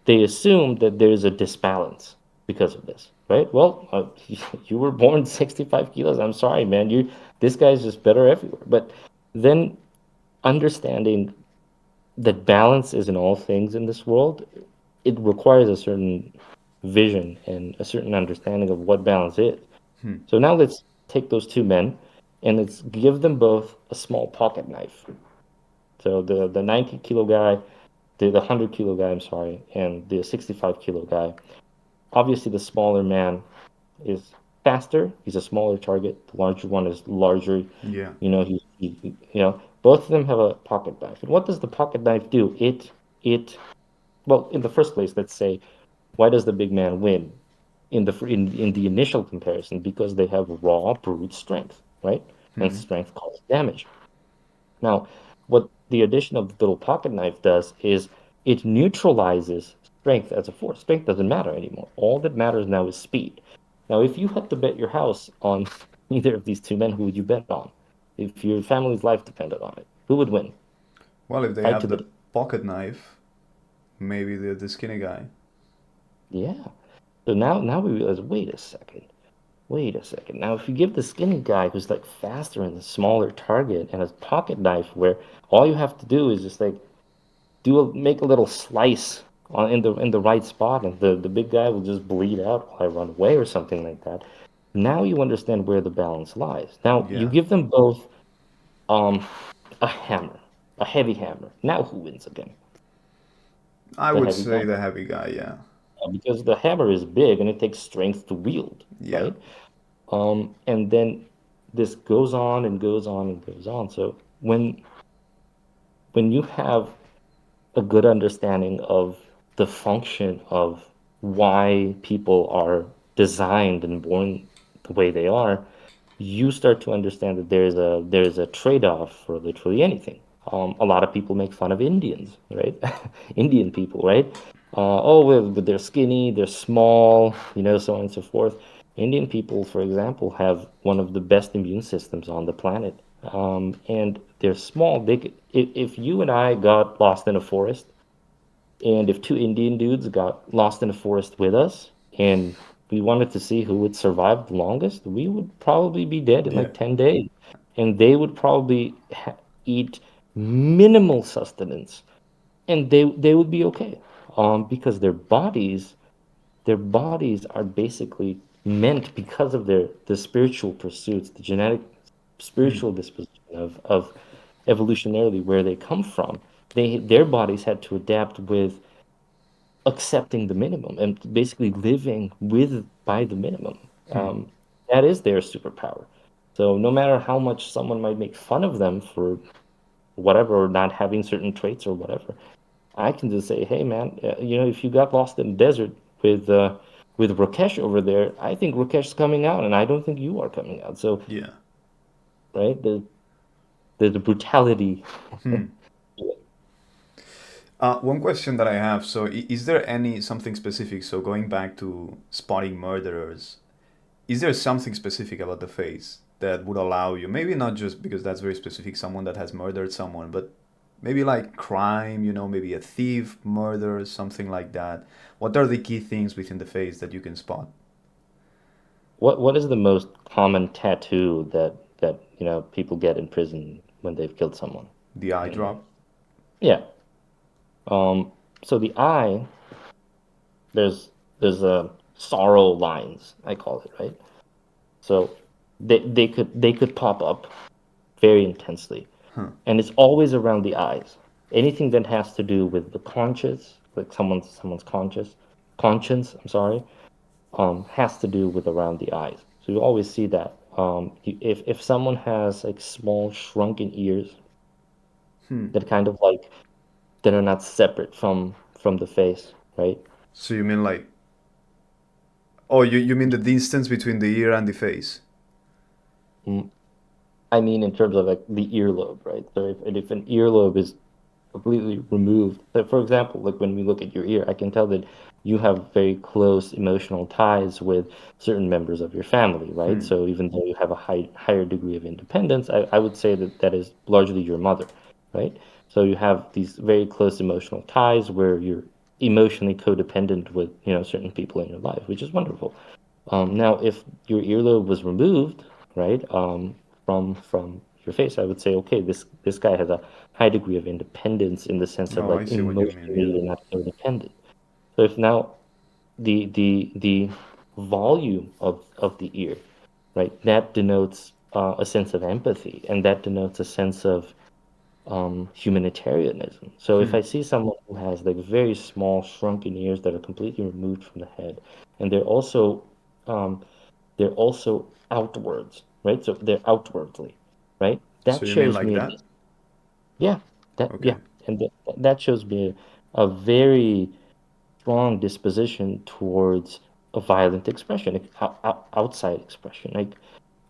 they assume that there's a disbalance because of this, right? Well, you were born 65 kilos. I'm sorry, man. This guy's just better everywhere. But then understanding that balance is in all things in this world, it requires a certain vision and a certain understanding of what balance is. So now let's take those two men and let's give them both a small pocket knife. So the 90 kilo guy, the 100 kilo guy, I'm sorry, and the 65 kilo guy. Obviously, the smaller man is faster. He's a smaller target. The larger one is larger. Yeah. Both of them have a pocket knife. And what does the pocket knife do? Well, in the first place, let's say, why does the big man win in the initial comparison? Because they have raw brute strength. right? And strength causes damage. Now, what the addition of the little pocket knife does is it neutralizes strength as a force. Strength doesn't matter anymore. All that matters now is speed. Now, if you had to bet your house on either of these two men, who would you bet on? If your family's life depended on it, who would win? Well, if they Right to have the the pocket knife, maybe the skinny guy. yeah. So now we realize, wait a second. Wait a second. Now, if you give the skinny guy who's like faster and a smaller target and a pocket knife where all you have to do is just like make a little slice in the right spot, and the big guy will just bleed out while I run away or something like that. Now you understand where the balance lies. Now you Yeah, give them both um a hammer, a heavy hammer. Now who wins again? I The would heavy say guy. the heavy guy. Yeah, Because the hammer is big and it takes strength to wield, yeah. right? And then this goes on and goes on and goes on. So when you have a good understanding of the function of why people are designed and born the way they are, you start to understand that there's a trade-off for literally anything. A lot of people make fun of Indians, right? Indian people, right? Oh, well, but they're skinny, they're small, so on and so forth. Indian people, for example, have one of the best immune systems on the planet. And they're small. If you and I got lost in a forest, and if two Indian dudes got lost in a forest with us, and we wanted to see who would survive the longest, we would probably be dead in Yeah. like 10 days. And they would probably eat minimal sustenance, and they would be okay. Because their bodies are basically meant, because of the spiritual pursuits, the genetic spiritual disposition of evolutionarily where they come from. Their bodies had to adapt with accepting the minimum and basically living with by the minimum. That is their superpower. So no matter how much someone might make fun of them for whatever, or not having certain traits or whatever, I can just say, hey man, if you got lost in the desert with Rakesh over there, I think Rakesh's coming out, and I don't think you are coming out. So, Yeah. right, the brutality. One question that I have. So, is there any something specific? So, going back to spotting murderers, is there something specific about the face that would allow you? Maybe not just because that's very specific, someone that has murdered someone, but maybe like crime. Maybe a thief, murder, something like that. What are the key things within the face that you can spot? What is the most common tattoo that people get in prison when they've killed someone? The eye And drop. yeah, so the eye, there's a sorrow lines, I call it, right? So they could pop up very intensely, and it's always around the eyes. Anything that has to do with the conscious, like someone's conscience, I'm sorry, has to do with around the eyes. So you always see that. If someone has like small shrunken ears that kind of like that are not separate from the face, right? So you mean like, oh, you mean the distance between the ear and the face? Mm, I mean, in terms of like the earlobe, right? So if an earlobe is completely removed. So, for example, like when we look at your ear, I can tell that you have very close emotional ties with certain members of your family, right? So even though you have a higher degree of independence, I would say that that is largely your mother, right? So you have these very close emotional ties where you're emotionally codependent with, certain people in your life, which is wonderful. Now, if your earlobe was removed, right, from your face, I would say, okay, this guy has a high degree of independence in the sense of Oh, I like see what you mean. Yeah. emotionally they're not codependent. So if now the volume of the ear, right, that denotes a sense of empathy, and that denotes a sense of humanitarianism. So if I see someone who has like very small shrunken ears that are completely removed from the head, and um, they're also outwards, right? So they're outwardly, right? So That you mean shows like me, that? yeah, that Okay. yeah, and that shows me a very strong disposition towards a violent expression, like outside expression. Like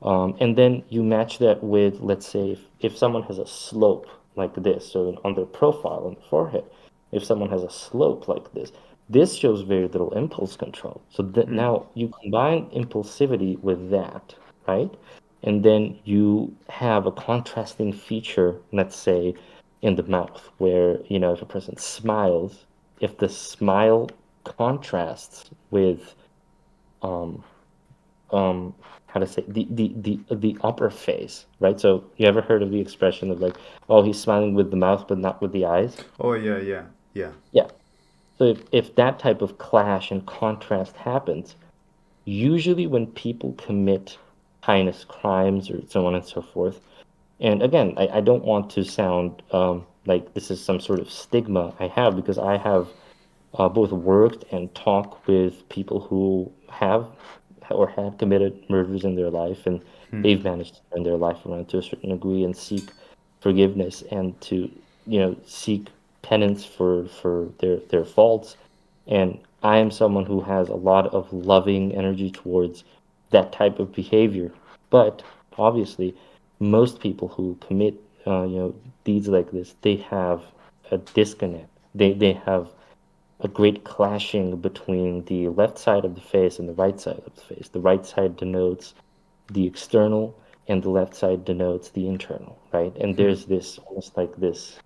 And then you match that with, let's say, if someone has a slope like this, so on their profile, on the forehead, if someone has a slope like this shows very little impulse control. So that now you combine impulsivity with that, right? And then you have a contrasting feature, let's say, in the mouth, where, if a person smiles, if the smile contrasts with, um, um how to say, the upper face, right? So you ever heard of the expression of like, oh, he's smiling with the mouth but not with the eyes? Oh yeah, yeah, yeah. Yeah. So if that type of clash and contrast happens, usually when people commit heinous crimes or so on and so forth, and again, I don't want to sound like this is some sort of stigma I have, because I have both worked and talked with people who have or had committed murders in their life, and they've managed to turn their life around to a certain degree and seek forgiveness and to, seek penance for their faults. And I am someone who has a lot of loving energy towards that type of behavior. But obviously, most people who commit, deeds like this, they have a disconnect. They have a great clashing between the left side of the face and the right side of the face. The right side denotes the external, and the left side denotes the internal, right? And there's this almost like this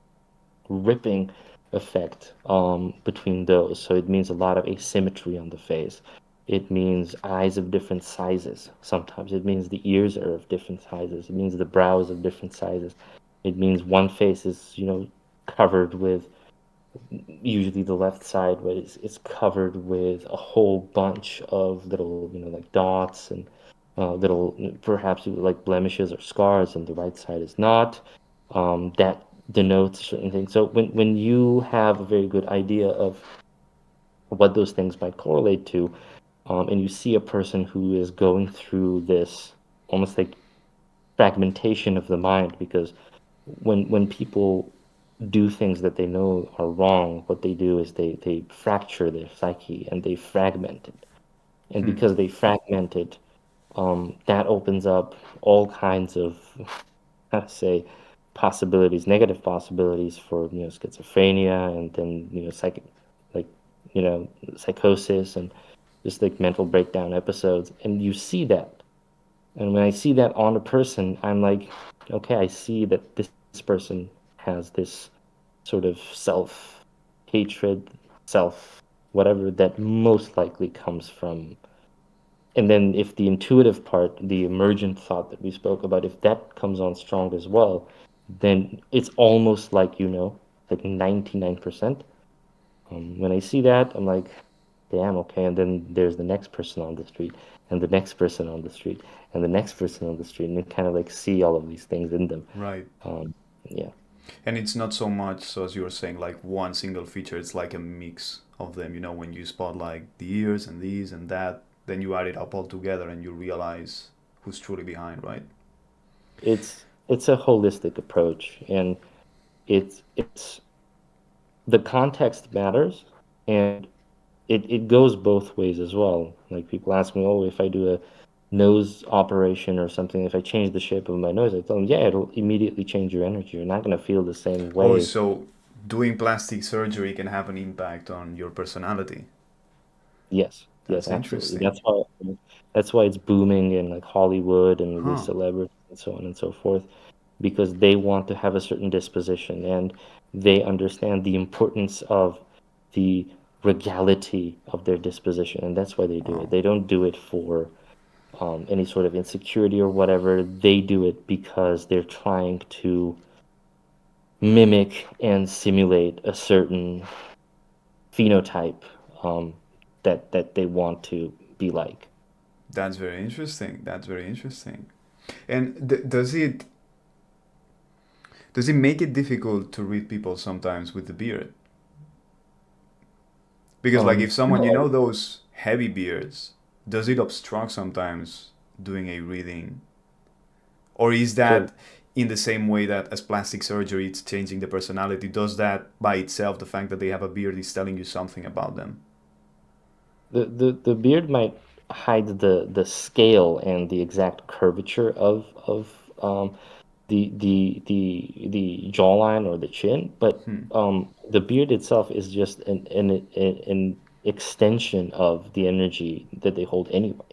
ripping effect between those. So it means a lot of asymmetry on the face. It means eyes of different sizes. Sometimes it means the ears are of different sizes. It means the brows of different sizes. It means one face is, covered with, usually the left side, but it's covered with a whole bunch of little, like dots and little, perhaps like blemishes or scars, and the right side is not. That denotes certain things. So when you have a very good idea of what those things might correlate to, and you see a person who is going through this almost like fragmentation of the mind, because when people do things that they know are wrong, what they do is they fracture their psyche and they fragment it. And because they fragment it, that opens up all kinds of, how to say, possibilities, negative possibilities for, schizophrenia, and then, like, psychosis, and just like mental breakdown episodes. And you see that. And when I see that on a person, I'm like, okay, I see that this person has this sort of self hatred, self whatever, that most likely comes from. And then if the intuitive part, the emergent thought that we spoke about, if that comes on strong as well, then it's almost like, like 99%. When I see that, I'm like, damn, okay. And then there's the next person on the street, and the next person on the street, and the next person on the street, and you kind of like see all of these things in them. Right. Yeah. And it's not so much, so as you were saying, like one single feature. It's like a mix of them. You know, when you spot like the ears and these and that, then you add it up all together and you realize who's truly behind, right? It's a holistic approach, and it's the context matters, and it goes both ways as well. Like people ask me, oh, if I do a nose operation or something, if I change the shape of my nose, I tell them, yeah, it'll immediately change your energy. You're not going to feel the same Oh, way. so doing plastic surgery can have an impact on your personality. Yes, yes, That's absolutely. interesting. That's why it's booming in like Hollywood and with Huh. celebrities and so on and so forth, because they want to have a certain disposition, and they understand the importance of the regality of their disposition, and that's why they do it. Wow. They don't do it for any sort of insecurity or whatever. They do it because they're trying to mimic and simulate a certain phenotype, um, that they want to be like. That's very interesting. That's very interesting. And does it make it difficult to read people sometimes with the beard? Because like if someone, you know, No, those heavy beards, does it obstruct sometimes doing a reading? Or is so that in the same way that as plastic surgery it's changing the personality, does that by itself, the fact that they have a beard is telling you something about them? the beard might. hides the scale and the exact curvature of the jawline or the chin, but the beard itself is just an extension of the energy that they hold anyway.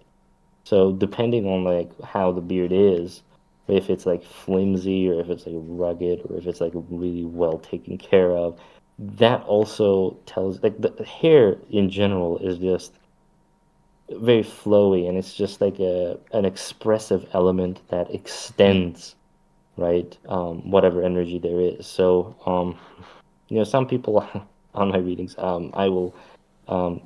So depending on like how the beard is, if it's like flimsy or if it's like rugged or if it's like really well taken care of, that also tells like the hair in general is just very flowy and it's just like a an expressive element that extends, right? Whatever energy there is. So, some people on my readings, I will um,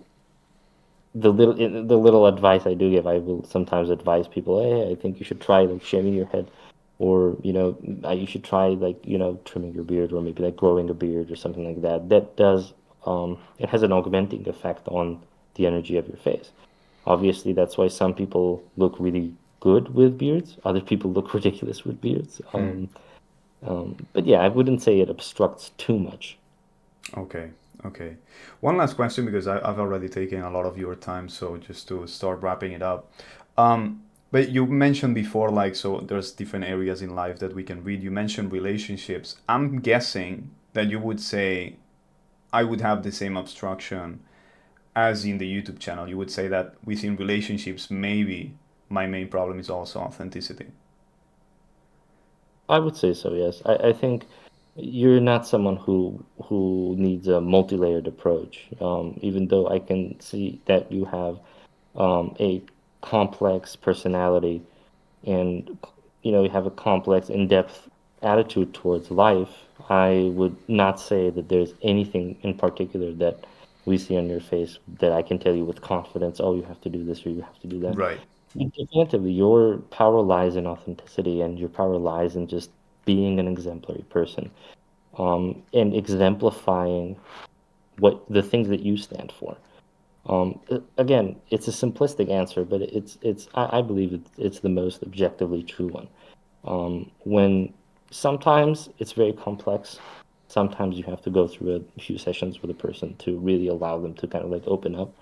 the little advice I do give, I will sometimes advise people, hey, I think you should try like shaving your head, or you should try like trimming your beard, or maybe like growing a beard or something like that. That does it has an augmenting effect on the energy of your face. Obviously, that's why some people look really good with beards, other people look ridiculous with beards. But yeah, I wouldn't say it obstructs too much. Okay, okay. One last question because I've already taken a lot of your time, so just to start wrapping it up. But you mentioned before, like, so there's different areas in life that we can read. You mentioned relationships. I'm guessing that you would say I would have the same obstruction as in the YouTube channel. You would say that within relationships, maybe my main problem is also authenticity. I would say so, yes. I think you're not someone who needs a multi-layered approach. Even though I can see that you have a complex personality and you have a complex, in-depth attitude towards life, I would not say that there's anything in particular that we see on your face that I can tell you with confidence, oh, you have to do this or you have to do that. Right. Definitively, your power lies in authenticity and your power lies in just being an exemplary person, and exemplifying what the things that you stand for. Again, it's a simplistic answer, but I believe it's the most objectively true one. When sometimes it's very complex, sometimes you have to go through a few sessions with a person to really allow them to kind of like open up.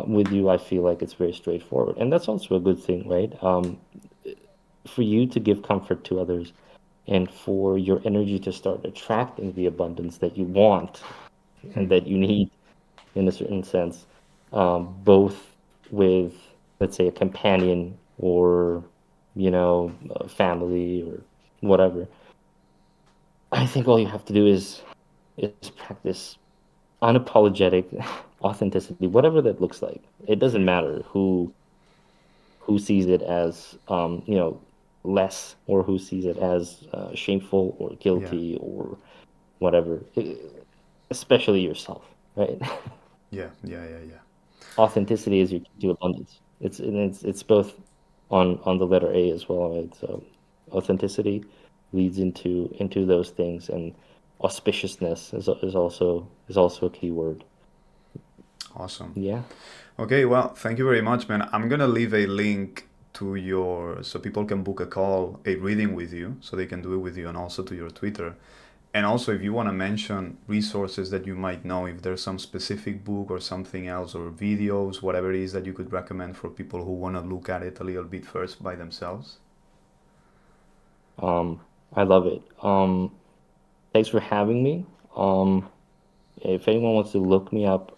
With you, I feel like it's very straightforward, and that's also a good thing, right? For you to give comfort to others and for your energy to start attracting the abundance that you want and that you need in a certain sense, both with, let's say, a companion or, a family or whatever. I think all you have to do is practice unapologetic authenticity, whatever that looks like. It doesn't matter who sees it as less or who sees it as shameful or Yeah. guilty or whatever, especially yourself, right? Yeah. Yeah. Yeah. Yeah. Authenticity is your key to abundance. It's both on the letter A as well, right? So authenticity leads into those things, and auspiciousness is also a key word. Awesome. Yeah. Okay, well, thank you very much, man. I'm gonna leave a link to your so people can book a call, a reading with you, so they can do it with you, and also to your Twitter. And also, if you want to mention resources that you might know, if there's some specific book or something else, or videos, whatever it is that you could recommend for people who want to look at it a little bit first by themselves. I love it. Thanks for having me. If anyone wants to look me up,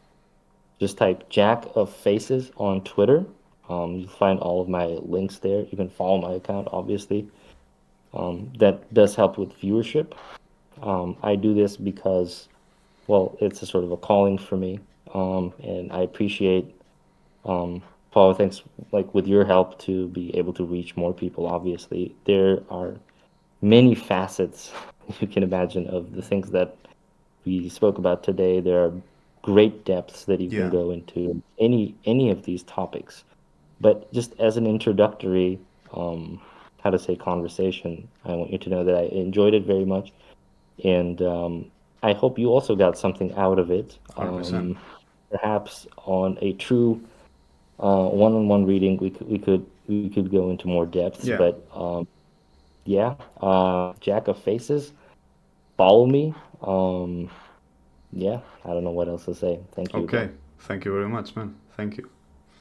just type Jack of Faces on Twitter. You'll find all of my links there. You can follow my account, obviously. That does help with viewership. I do this because, well, it's a sort of a calling for me. And I appreciate, Paul, thanks, like with your help to be able to reach more people, obviously. There are many facets you can imagine of the things that we spoke about today. There are great depths that you can Yeah, go into any of these topics. But just as an introductory, um, how to say conversation, I want you to know that I enjoyed it very much, and I hope you also got something out of it. 100%. Perhaps on a true one-on-one reading, we could go into more depths. Yeah. But yeah, Jack of Faces, follow me. Yeah, I don't know what else to say. Thank you Okay. again. Thank you very much, man. Thank you.